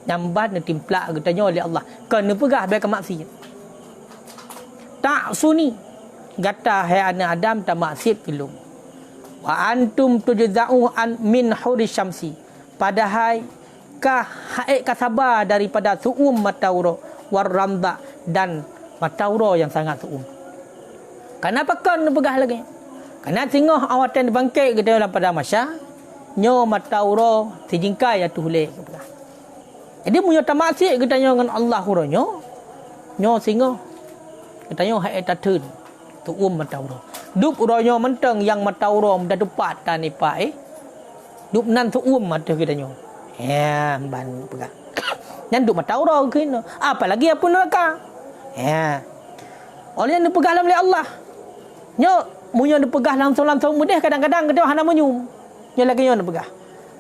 Nyambat ni timplak katanya oleh Allah. Kena pegah baik maksiat. Tak suni. Gata hai anak Adam tak maksiat kelong. Wa antum tujza'u min huri syamsi. Padahal kah haik kasabar daripada suum mata uro warramda dan matauro yang sangat suum. Kenapa kan pegah lagi? Karena tengok awatan dibangkit kita dalam pada masa nyo matauro sejingkai atuh leh. Jadi punya tamasik kita dengan Allah huronyo nyo singo kita nyo hai tatun suum matauro. Dup uronyo menteng yang matauro dah depat tanipai. Dup nan suum mata kita nyo. Ya ban pegah. Yang duk mata orang kena. Apalagi apa neraka. Ya. Oleh yang dipegah oleh Allah. Nyo munyo dipegah langsung-langsung mudah kadang-kadang kita hana menyum. Nyo lagi nyo dipegah.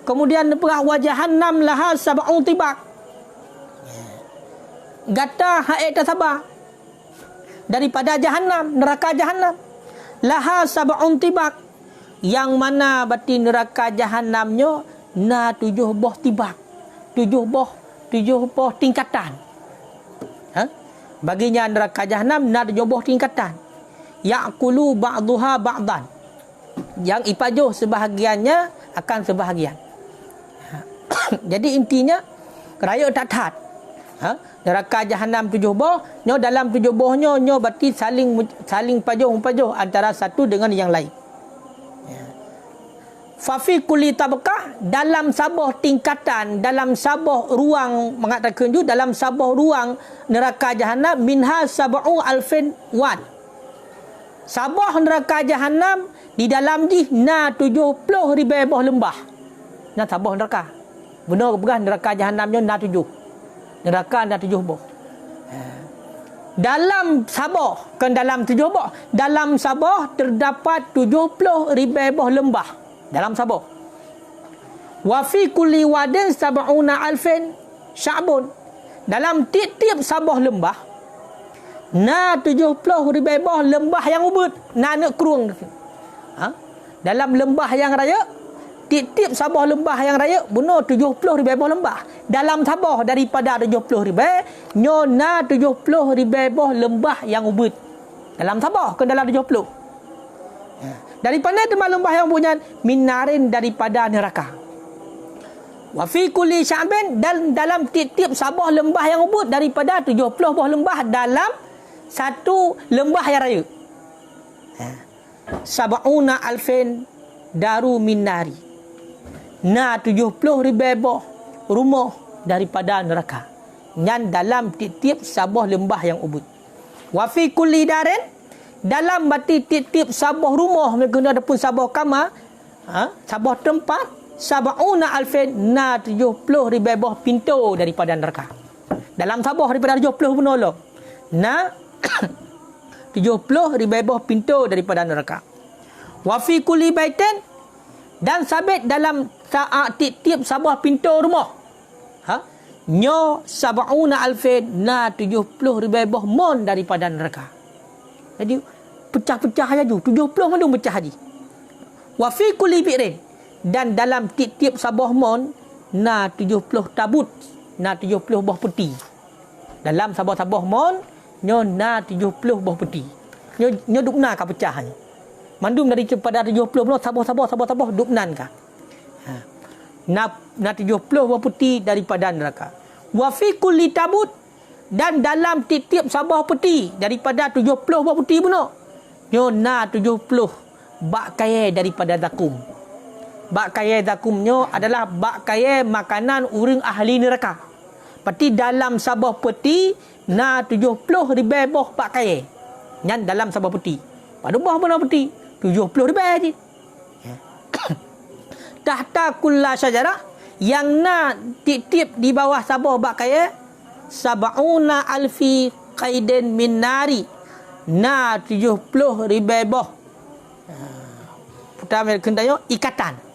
Kemudian dipegah wa jahannam laha sab'un tibak. Gata haid tasabah. Daripada jahannam, neraka jahannam. Laha sab'un tibak. Yang mana berarti neraka jahannamnya na 7 boh tibak. 7 boh tingkatan. Baginya neraka jahanam na 7 boh tingkatan. Ya'kulu ba'duha ba'dan. Yang ipajuh sebahagiannya akan sebahagian. Jadi intinya raya tak taat. Neraka jahanam 7 boh, nyo dalam 7 bohnya nyo berarti saling pajuh antara satu dengan yang lain. Fafi kulli tabaqah, dalam sabah tingkatan, dalam sabah ruang, mengatakan juga dalam sabah ruang neraka jahanam minha sab'u alfin wan. Sabah neraka jahanam di dalam di na 70 ribu lembah. Na sabah neraka. Benar bukan neraka jahanamnya na 7. Neraka na 7 boh. Dalam sabah, kan dalam 7 boh. Dalam sabah terdapat 70 ribu lembah. Dalam sabah. Wa fi kulli wadin sab'una alfin sya'bun. Dalam tiap-tiap sabah lembah na 70 ribu lembah yang ubud na nak kurung. Dalam lembah yang raya, tiap-tiap sabah lembah yang raya benar 70 ribu lembah. Dalam sabah daripada 70 ribu nyo na 70 ribu lembah yang ubud. Dalam sabah ke dalam 70. Daripada tempat lembah yang punya minarin daripada neraka. Wa fi kulli sya'bin, dan dalam tiap-tiap sabah lembah yang ubud daripada 70 buah lembah dalam satu lembah yang raya. Sab'una alfin daru minari. Na 70 ribu rumah daripada neraka. Yang dalam tiap-tiap sabah lembah yang ubud. Wa fi kulli darin, dalam bati tiap-tiap sabah rumah mereka ada pun sabah kamar, sabah tempat, sab'una alfin na 70 ribu pintu daripada neraka. Dalam sabah daripada 70 penolong na 70 ribu pintu daripada neraka. Wa fi kulli baitin, dan sabit dalam tiap-tiap sabah pintu rumah nyo sab'una alfin na 70 ribu mon daripada neraka. Jadi pecah-pecah saja tu 70 mana pecah haji. Wa fi kulli bi'rin, dan dalam tiap-tiap sabah mon na 70 tabut, na 70 buah peti. Dalam sabah-sabah mon nyo na 70 buah peti. Nyo dukna ka pecah ni. Mandum dari pada 70 no sabah duknan ka. Na 70 buah peti daripada neraka. Wa fi kulli tabut, dan dalam tiap-tiap sabah peti daripada 70 buah peti puno. Nyo na 70 bak kaya daripada zakum. Bak kaya zakumnyo adalah bak kaya makanan urang ahli neraka. Peti dalam sabah peti na 70 ribai boh bak kaya. Nyan dalam sabah peti. Pada boh mana peti? 70 ribai je. Tahta kulla syajarah, yang na tiap-tiap di bawah sabah bak kaya sab'una alfi qaidin min nari, na 70 ribai boh. Pertama kendayo ikatan.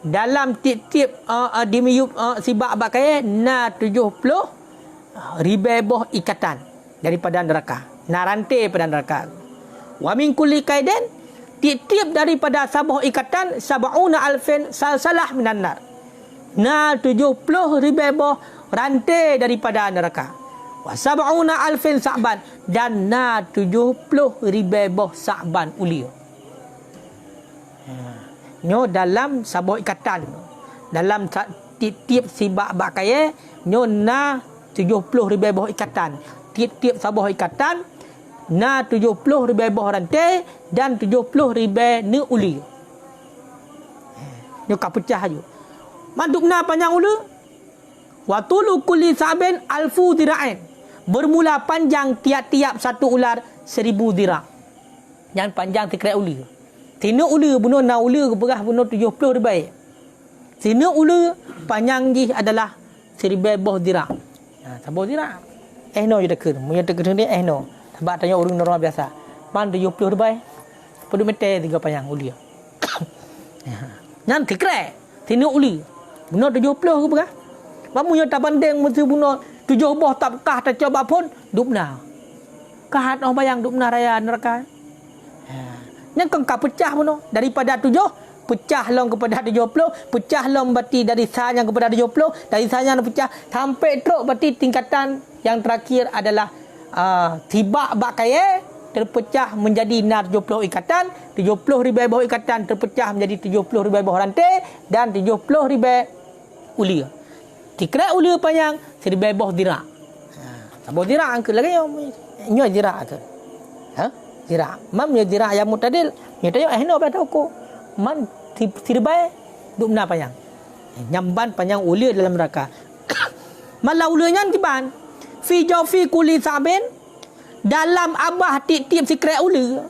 Dalam tiap-tiap dimiyup sibak bak kaya na 70 ribai boh ikatan daripada neraka. Na rantai pada neraka. Wa min kulli qaidin, tiap-tiap daripada sabah ikatan sab'una alfin salsalah minan nar. Na 70 ribai boh rantai daripada neraka. Wa sab'una alfin sa'ban, dan na 70 ribai boh sa'ban ulia. Nyo dalam sabah ikatan. Dalam tiap-tiap sibak bak kaya nyo na 70 ribai boh ikatan. Tiap-tiap sabah ikatan na 70 ribai boh rantai dan 70 ribai ni uli. Nyo ka pecah je. Mandukna panjang ulu. Wa tulu kulli sabin alfu dira'in. Bermula panjang tiap-tiap satu ular 1000 dira'. Yang panjang tikrai uli. Sina ula bunuh na ula ke perah bunuh 70 ribai. Sina ula panjang ji adalah 1000 boh dira'. Sabah dira'. No je dekat. Punya dekat ni no. Sebab tanya orang normal biasa. Man 70 ribai. Perlu meter 3 panjang ulia. Nyan tikrai. Sina ula. Bunuh 70 ke perah. Mamu yang tak banding mesti bunuh 7 boh tak kah tak coba pun dupna. Kahat orang bayang dupna raya neraka. Yang kengkap pecah pun daripada 7 pecah long kepada 70, pecah long berarti dari sanya kepada 70, dari sanya pecah sampai teruk berarti tingkatan yang terakhir adalah tibak bak kaya terpecah menjadi nar 70 ikatan, 70 ribai bawah ikatan terpecah menjadi 70 ribai bawah rantai dan 70 ribai ulia. Tikrai ulia panjang 1000 bawah dira'. Sabah dira' angka lagi nyo dira' ke. Dira'. Mam nyo dira' yang mutadil. Nyo tayo no pada aku. Man sirbai duk na panjang. Nyamban panjang ulia dalam neraka. Malah ulianya kiban. Fi jawfi kulli sabin, dalam abah tiap-tiap sikrai ulia.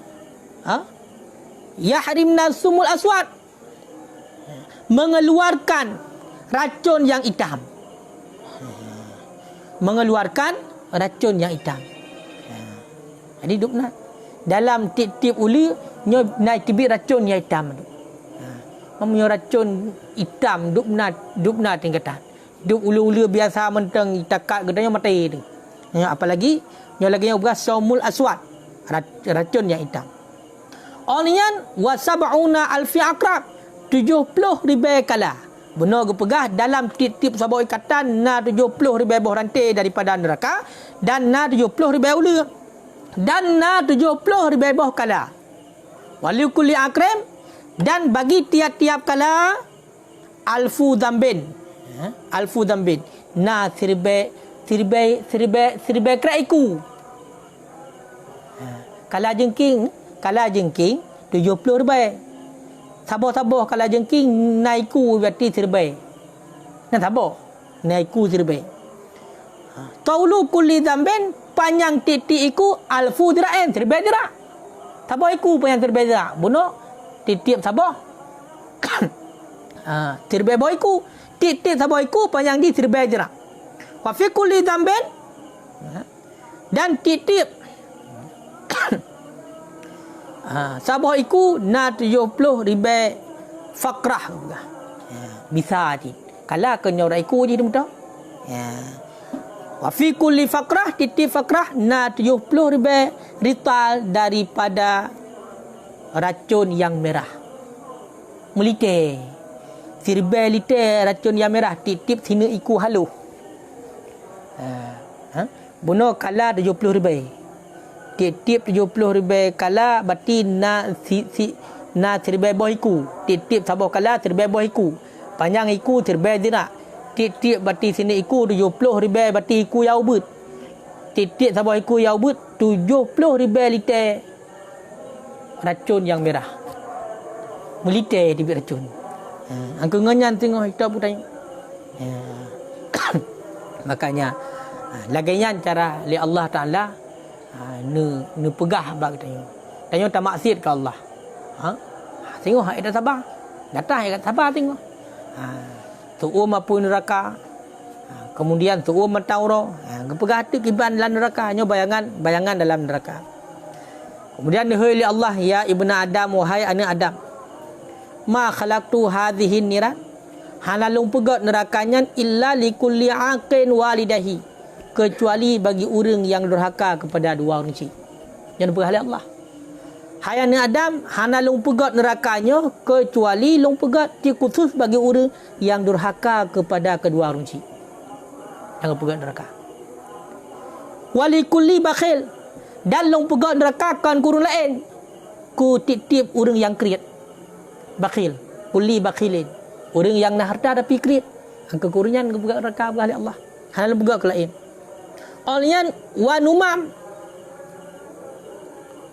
Yahrimna sumul aswad, mengeluarkan racun yang hitam. Mengeluarkan racun yang hitam. Jadi duk na dalam tiap-tiap uli nyo naik tibik racun yang hitam tu. Mempunyai racun hitam duk na tingkatan. Duk ulu-ulu biasa menteng takat gedanya mati tu. Apalagi nyo lagi yang beras saumul aswad, racun yang hitam. Onian wa sab'una alfi aqrab, 70 ribai kala. Benar ke pegah dalam tip-tip sabau ikatan na 70 ribai bawah rantai daripada neraka dan na 70 ribai ulu. Dan na 70 ribai bawah kala. Wali kulli akram, dan bagi tiap-tiap kala alfu dambin. Alfu dambin. Na seribai kraiku. Kala jengking 70 ribai. Sabah-sabah kala jengking naiku berarti seribai. Nah sabah naiku seribai. Taulu kulli dambin, panjang titik iku alfu dira'in, 1000 dira'. Sabah iku panjang 1000 dira'. Bunuh titik sabah. 1000 bawah iku. Titik sabah iku panjang di 1000 dira'. Wa fi kulli dambin, dan titik sabah iku na 70 ribai fakrah. Bisa je. Kalau kenyora iku je tu. Wa fi kulli fakrah, titik fakrah na 70 ribai rital daripada racun yang merah. Melite. Tirbai liter racun yang merah tip-tip sini iku halu. Bunuh kala 70 ribai. Tip-tip 70 ribai kala berarti na tirbai boh iku. Tip-tip sabah kala tirbai boh iku. Panjang iku tirbai dina. Tip-tip berarti sini iku 70 ribai berarti iku yau but. Tip-tip sabah iku yau but 70 ribai liter racun yang merah. Meliter tibik racun. Angka nganyan tengok kita pun tanya. Makanya lagian cara li Allah Taala ne pegah bag tanya tak maksiat ke Allah. Tengok hak dah sabar. Datang hak sabar tengok. Tu'um apa neraka. Kemudian tu'um matauro. Pegah hati kiban dalam neraka, hanya bayangan dalam neraka. Kemudian dihoi li Allah, ya ibnu Adam, wahai anak Adam. Ma khalaqtu hadhihi niran. Halalung pegat nerakanya illa likulli aqin walidahi. Kecuali bagi orang yang durhaka kepada dua orang cik. Yang berhala Allah. Hai anak Adam, halalung pegat nerakanya kecuali long pegat khusus bagi orang yang durhaka kepada kedua orang cik. Jangan pegat neraka. Walikulli bakhil. Dan long pegat neraka kan kurun lain. Ku tip-tip orang yang kriat. Bakhil. Kulli bakhilin. Orang yang nak harta tapi kriat. Angka kurunyan ke pegat neraka berhala Allah. Halal pegat ke lain. Olian wa numam.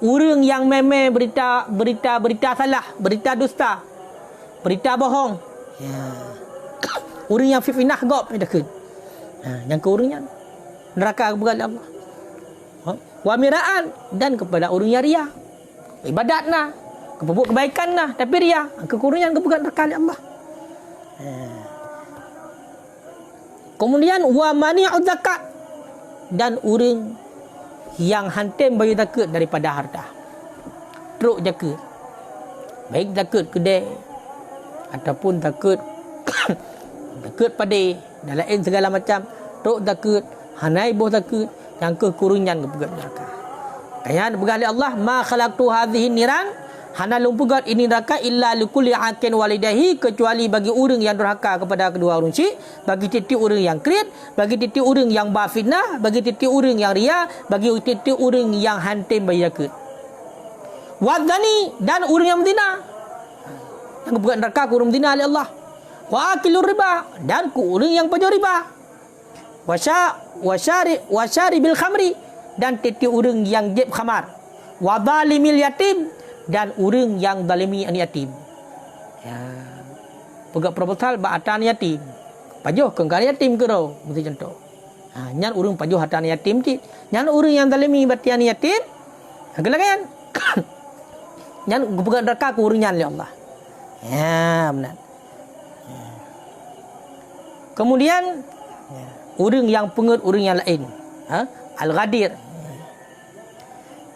Orang yang meme berita salah, berita dusta, berita bohong. Orang yang fitnah gop dah. Yang keurungan neraka berhala Allah. Wa miraan, dan kepada orang yang ria. Ibadat nah, keperbuat kebaikan nah, tapi ria. Kekurungan kepegat neraka Allah. Kemudian wa mani'ud zakat, dan orang yang hantam bayu zakat daripada harta. Teruk zakat. Baik zakat kedai ataupun zakat zakat padai dan lain segala macam. Teruk zakat, hanai boh zakat, yang kekurungan kepegat neraka. Ayat bergali Allah, ma khalaqtu hadhihi niran, hana lumpugat ini neraka illa likulli aqin walidahi, kecuali bagi orang yang durhaka kepada kedua orang cik, bagi titik orang yang kriat, bagi titik orang yang bafitnah, bagi titik orang yang ria, bagi titik orang yang hantim bayi zakat. Wadzani, dan orang yang mendina. Yang kepegat neraka ku orang mendina oleh Allah. Wa akilur riba, dan ku orang yang pajak riba. Wasyari bil khamri, dan titik orang yang jeb khamar. Wa zalimil yatim, dan orang yang zalimi anak yatim. Pegat proposal ba atan yatim. Pajuh ke kan yatim ke ro, mesti contoh. Nyan orang pajuh atan yatim cik. Nyan orang yang zalimi berarti anak yatim. Agak-agak nyan pegat neraka ku orang nyan oleh Allah. Benar. Kemudian orang yang pengut orang yang lain. Al-Ghadir.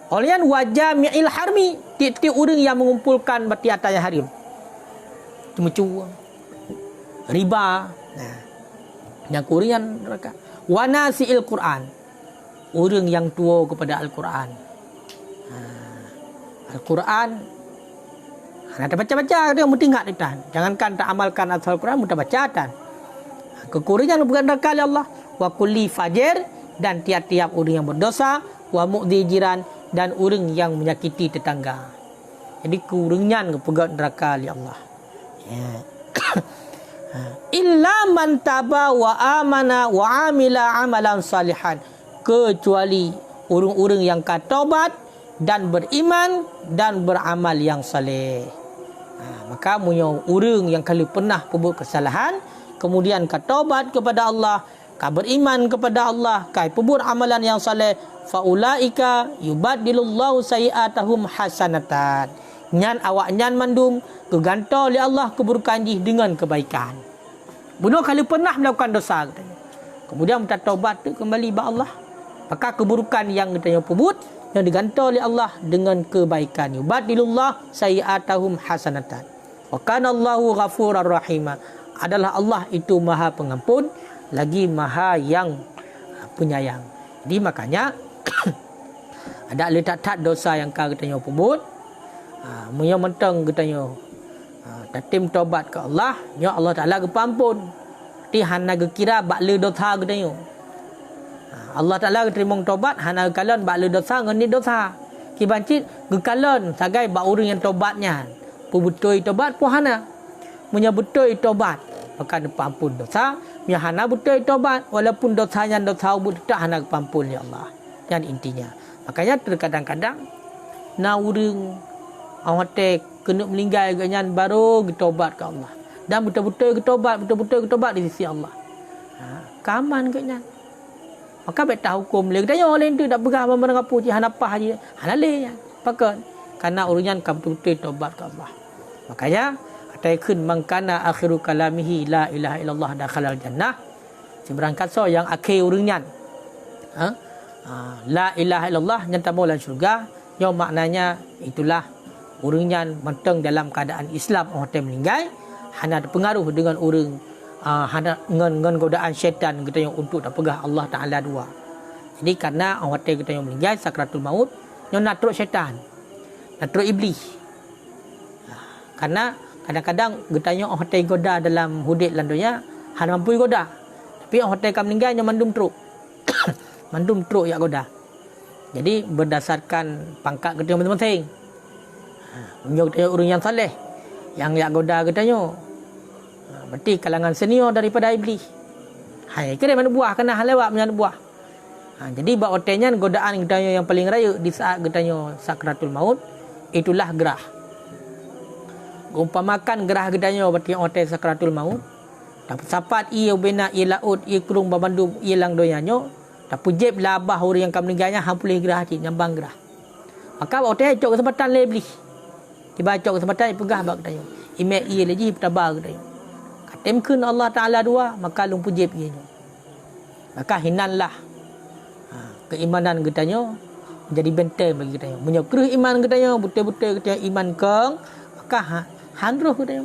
Olian wajah mi'il harmi, titik orang yang mengumpulkan bati atas harim. Cuma riba. Yang kurian mereka. Wanasi'il Quran. Orang yang tua kepada Al-Quran. Al-Quran. Nak baca-baca dia mesti ingat dah. Jangankan tak amalkan Al-Quran, mudah baca dah. Kekurian bukan neraka oleh Allah. Wa kulli fajir, dan tiap-tiap orang yang berdosa. Wa mu'dhi jiran, dan orang yang menyakiti tetangga. Jadi kurungan kepegat neraka oleh Allah. Illa man taba wa amana wa amila amalan salihan, kecuali orang-orang yang taubat dan beriman dan beramal yang saleh. Maka punya orang yang kalau pernah berbuat kesalahan, kemudian taubat kepada Allah, beriman kepada Allah, berbuat amalan yang saleh, faulaika yubaddilullahu sayiatahum hasanatan. Nyan awak nyan mandum keganto oleh Allah keburukan jih dengan kebaikan. Bunuh kalau pernah melakukan dosa katanya. Kemudian minta taubat kembali ba Allah, maka keburukan yang katanya perbuat yang diganto oleh Allah dengan kebaikan. Yubaddilullah sayiatahum hasanatan. Wa kana Allahu ghafurur rahim. Adalah Allah itu Maha Pengampun lagi Maha yang penyayang. Jadi makanya ada letak dosa yang kau katanya perbuat. Munya mentang katanya tatim taubat ke Allah, ya Allah Taala ge pampun. Ti hana ge kira bakle dosa ge tayo. Allah Taala ge terima taubat, hana kalon bakle dosa ngeni dosa. Ki bancit ge kalon sagai ba urang yang taubatnya. Pu betul taubat pu hana. Munya betul taubat, maka pampun dosa. Munya hana betul taubat, walaupun dosanya dosa ubud tak hana ge pampun ya Allah. Yang intinya. Makanya terkadang-kadang na urang awak teh kena meninggal ganyan baru bertobat ke Allah. Dan betul-betul bertobat di sisi Allah. Kaman ganyan. Maka betah hukum le katanya orang tu dak berah memang apa je hanapah je. Halale pakai karena urunyan kam betul-betul tobat ke Allah. Makanya atai kun mangkana akhiru kalamihi la ilaha illallah dakhalal jannah. Seberangkat so yang akhir urunyan. La ilaha illallah nyata dalam syurga. Yang maknanya itulah urangnya menteng dalam keadaan Islam orang yang meninggal hanya ada pengaruh dengan orang hanya dengan godaan syaitan kita yang untuk tak pegah Allah Taala dua. Jadi karena orang kita yang meninggal sakratul maut yang nak teruk syaitan, nak teruk iblis. Karena kadang-kadang kita yang orang yang goda dalam hudik landunya hanya mampu goda. Tapi orang yang meninggal yang mandum teruk. Mandum teruk ya goda. Jadi berdasarkan pangkat kita yang masing-masing. Menjauh kita orang yang saleh, yang yak goda katanya. Berarti kalangan senior daripada iblis. Hai, kira mana buah kena hal lewat mana buah. Jadi bab otenya godaan katanya yang paling raya di saat katanya sakratul maut itulah gerah. Umpamakan gerah katanya berarti otai sakratul maut. Dapat sapat ia bena ia laut ia kurung babandum ia lang doyanyo. Tak pujib labah orang yang kamu meninggalnya hampulih gerah hati nyambang gerah. Maka otai cok kesempatan le iblis. Tiba cok kesempatan pegah bak katanya. Imek ia lagi petabar katanya. Katem kun Allah Taala dua maka lung pujib ianya. Maka hinanlah keimanan katanya menjadi benteng bagi katanya. Menyokruh iman katanya betul-betul katanya iman keng maka hanruh katanya.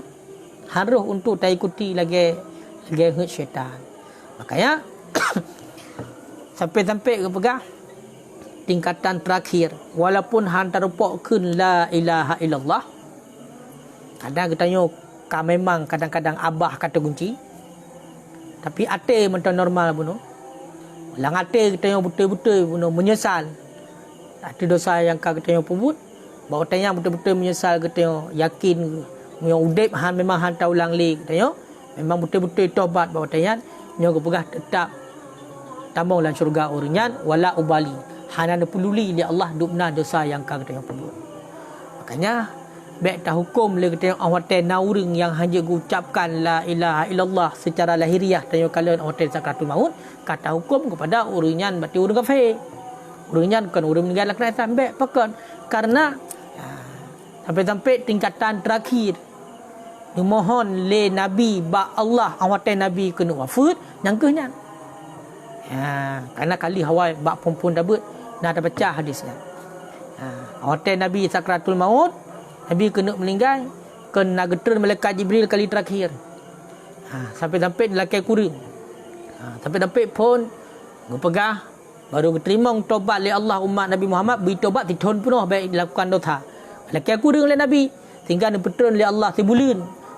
Hanruh untuk tak ikuti lagi syaitan. Makanya sampai-sampai ke pegah tingkatan terakhir walaupun hantar pok kun la ilaha illallah kadang katanya memang kadang-kadang abah kata kunci tapi ate mentang normal bunuh lang ate katanya betul-betul bunuh menyesal ada dosa yang katanya pebut bahawa tanya betul-betul menyesal katanya yakin yang udip han memang han tahu ulang li katanya memang betul-betul taubat bahawa tanya nyo pegah tetap tambah dalam syurga orangnya wala ubali hana peduli dia Allah dubna dosa yang kau kata yang perbuat. Makanya baik tak hukum le kata awak teh naurung yang hanya ucapkan la ilaha illallah secara lahiriah tanya kalian awak teh sakratul maut kata hukum kepada orangnya berarti orang kafir. Orangnya bukan orang meninggal kena sampai pakan karena sampai tingkatan terakhir dimohon le nabi ba Allah awak teh nabi kena wafat nyangkehnya. Karena kali hawai bak perempuan dabut nak terpecah hadisnya. Hotel Nabi sakratul maut, Nabi kena meninggal, kena geter malaikat Jibril kali terakhir. Sampai-sampai lelaki kurang. Sampai-sampai pun berpegah baru terima taubat oleh Allah umat Nabi Muhammad bertobat ditun penuh baik dilakukan dosa. Lelaki kurang oleh Nabi sehingga dipetrun oleh Allah sebulan.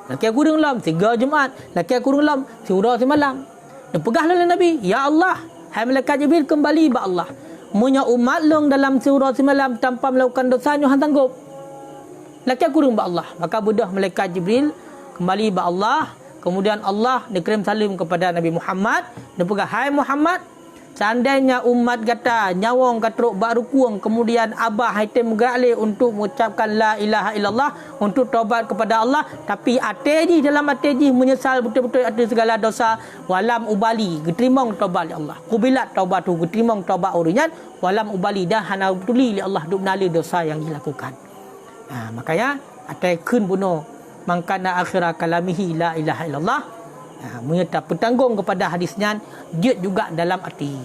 Lelaki kurang lam 3 Jumaat, lelaki kurang lam surah semalam. Dan pegah oleh Nabi, ya Allah, hai malaikat Jibril kembali ba Allah. Munya umat long dalam surah semalam tanpa melakukan dosa nyo han tanggup. Laki kurang ba Allah. Maka budah malaikat Jibril kembali ba Allah. Kemudian Allah dikirim salim kepada Nabi Muhammad. Dia pegah, hai Muhammad, seandainya umat kata nyawang katruk bak rukuang kemudian abah haitem gerak untuk mengucapkan la ilaha illallah untuk taubat kepada Allah tapi ate di dalam ate di menyesal betul-betul ada segala dosa walam ubali diterima taubat oleh Allah kubilat taubat tu diterima taubat orangnya walam ubali dah hana peduli oleh Allah duk nali dosa yang dilakukan. Makanya ate kun bunuh mangkana akhira kalamihi la ilaha illallah menyerta bertanggung kepada hadisnya dia juga dalam hati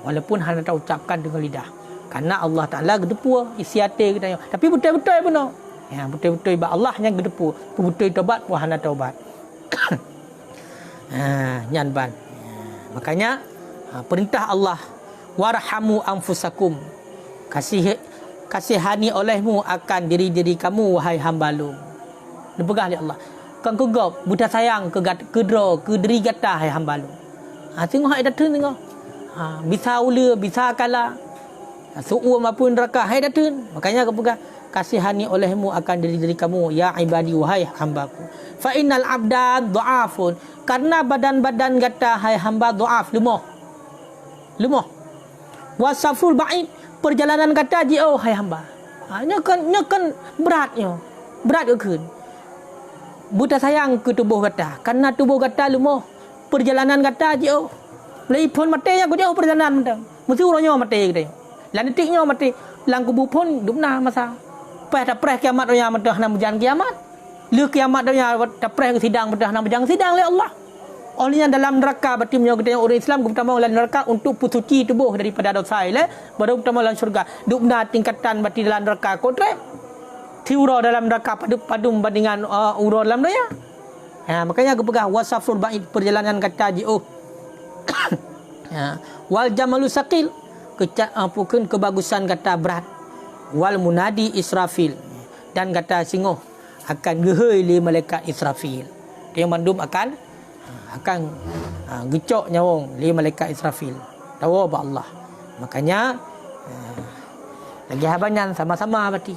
walaupun hanya tak ucapkan dengan lidah karena Allah Ta'ala gedepu isi hati kita tapi betul-betul benar betul-betul ibadah Allah yang gedepu betul taubat wahana taubat nyan ban makanya perintah Allah warhamu anfusakum kasihani olehmu akan diri-diri kamu wahai hamba lu dipegah oleh Allah. Kan kegop buta sayang ke dro ke deri gata hai hamba lu. Tengok hai datun tengok. Bisa ula bisa kala. Su'u maupun neraka hai datun. Makanya aku pegang kasihani olehmu akan diri kamu ya ibadi wahai hambaku. Fa innal abda dha'afun, karena badan-badan gata hai hamba dha'af, lemah. Wasaful ba'id, perjalanan kata jauh hai hamba. Nya kan beratnya. Berat ke. Buta sayang ke tubuh kata, karena tubuh kata lemah, perjalanan kata jauh. Lai pun mati aku jauh perjalanan mentang. Mesti urangnya mati kita. Lan detiknya mati, lang kubu pun dupna masa. Pas tak preh kiamat dunia mentah nak berjalan kiamat. Le kiamat dunia tak preh ke sidang mentah nak berjalan sidang oleh Allah. Olehnya dalam neraka berarti menyokong orang Islam pertama dalam neraka untuk suci tubuh daripada dosa ile, baru pertama dalam syurga. Dupna tingkatan berarti dalam neraka kontrak. Tiura dalam neraka padu bandingan ura dalam dunia. Makanya aku pegang wasaful ba'id, perjalanan kata jauh. Wal jamalu saqil, kebagusan kata berat. Wal munadi Israfil, dan kata singoh akan gehoi li malaikat Israfil. Dia mandum akan gecok nyawong li malaikat Israfil. Tahu apa Allah. Makanya lagi habanyan sama-sama berarti.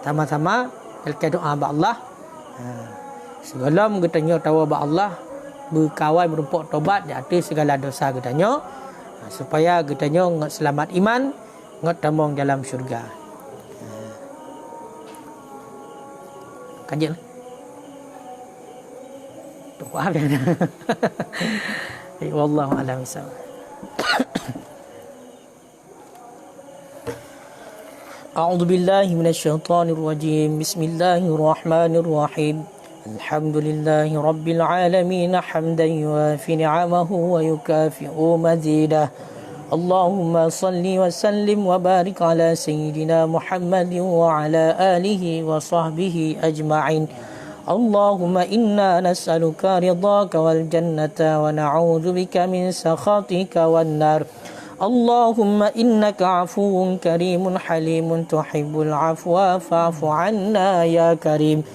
Sama-sama kita doa ba Allah. Sebelum kita tahu ba Allah, berkawal merumpuk tobat di atas segala dosa kita supaya kita selamat iman, ngot tamong dalam syurga. Kajian. Tuh apa dia? Wallahu a'lam bishawab. أعوذ بالله من الشيطان الرجيم بسم الله الرحمن الرحيم الحمد لله رب العالمين حمدا يوافي نعمه ويكافئ مزيده اللهم صل وسلم وبارك على سيدنا محمد وعلى آله وصحبه أجمعين اللهم إنا نسألك رضاك والجنة ونعوذ بك من سخطك والنار اللهم إنك عفو كريم حليم تحب العفو فاعف عنا يا كريم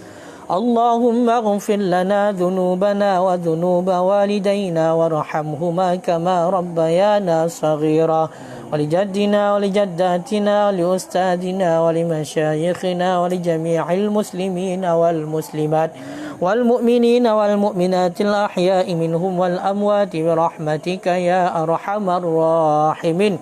اللهم اغفر لنا ذنوبنا وذنوب والدينا وارحمهما كما ربيانا صغيرا ولجدنا ولجداتنا ولأستاذنا ولمشايخنا ولجميع المسلمين والمسلمات والمؤمنين والمؤمنات الأحياء منهم والأموات برحمتك يا أرحم الراحمين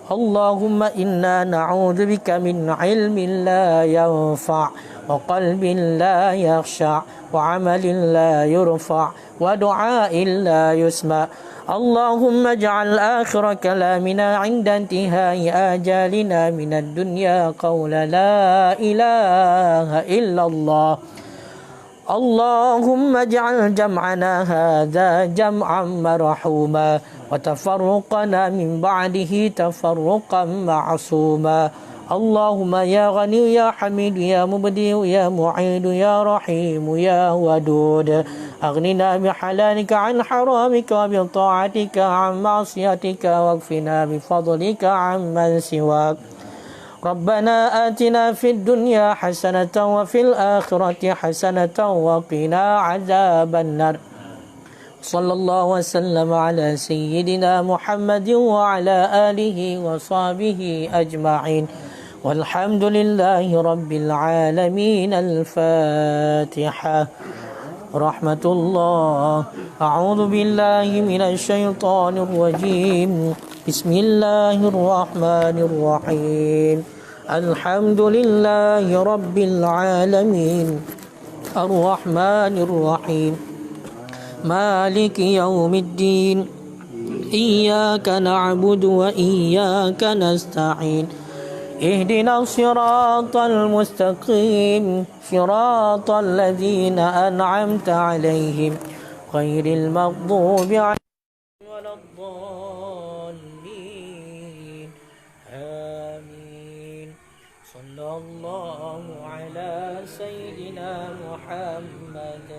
اللهم إنا نعوذ بك من علم لا ينفع وقلب لا يخشع وعمل لا يرفع ودعاء لا يسمع اللهم اجعل آخر كلامنا عند انتهاء آجالنا من الدنيا قول لا إله إلا الله اللهم اجعل جمعنا هذا جمعا مرحوما وتفرقنا من بعده تفرقا معصوما اللهم يا غني يا حميد يا مبدئ يا معيد يا رحيم يا ودود أغننا بحلالك عن حرامك وبطاعتك عن معصيتك واكفنا بفضلك عمن سواك ربنا آتنا في الدنيا حسنة وفي الآخرة حسنة وقنا عذاب النار صلى الله وسلم على سيدنا محمد وعلى آله وصحبه أجمعين والحمد لله رب العالمين الفاتحة رحمة الله أعوذ بالله من الشيطان الرجيم بسم الله الرحمن الرحيم الحمد لله رب العالمين الرحمن الرحيم مالك يوم الدين إياك نعبد وإياك نستعين اهدنا الصراط المستقيم صراط الذين أنعمت عليهم غير المغضوب عليهم ولا الضالين آمين صلى الله على سيدنا محمد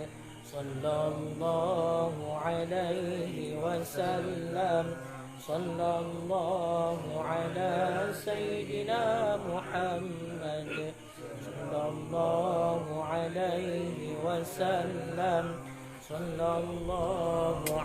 صلى الله عليه وسلم صلى الله على سيدنا محمد صلى الله عليه عليه وسلم صلى الله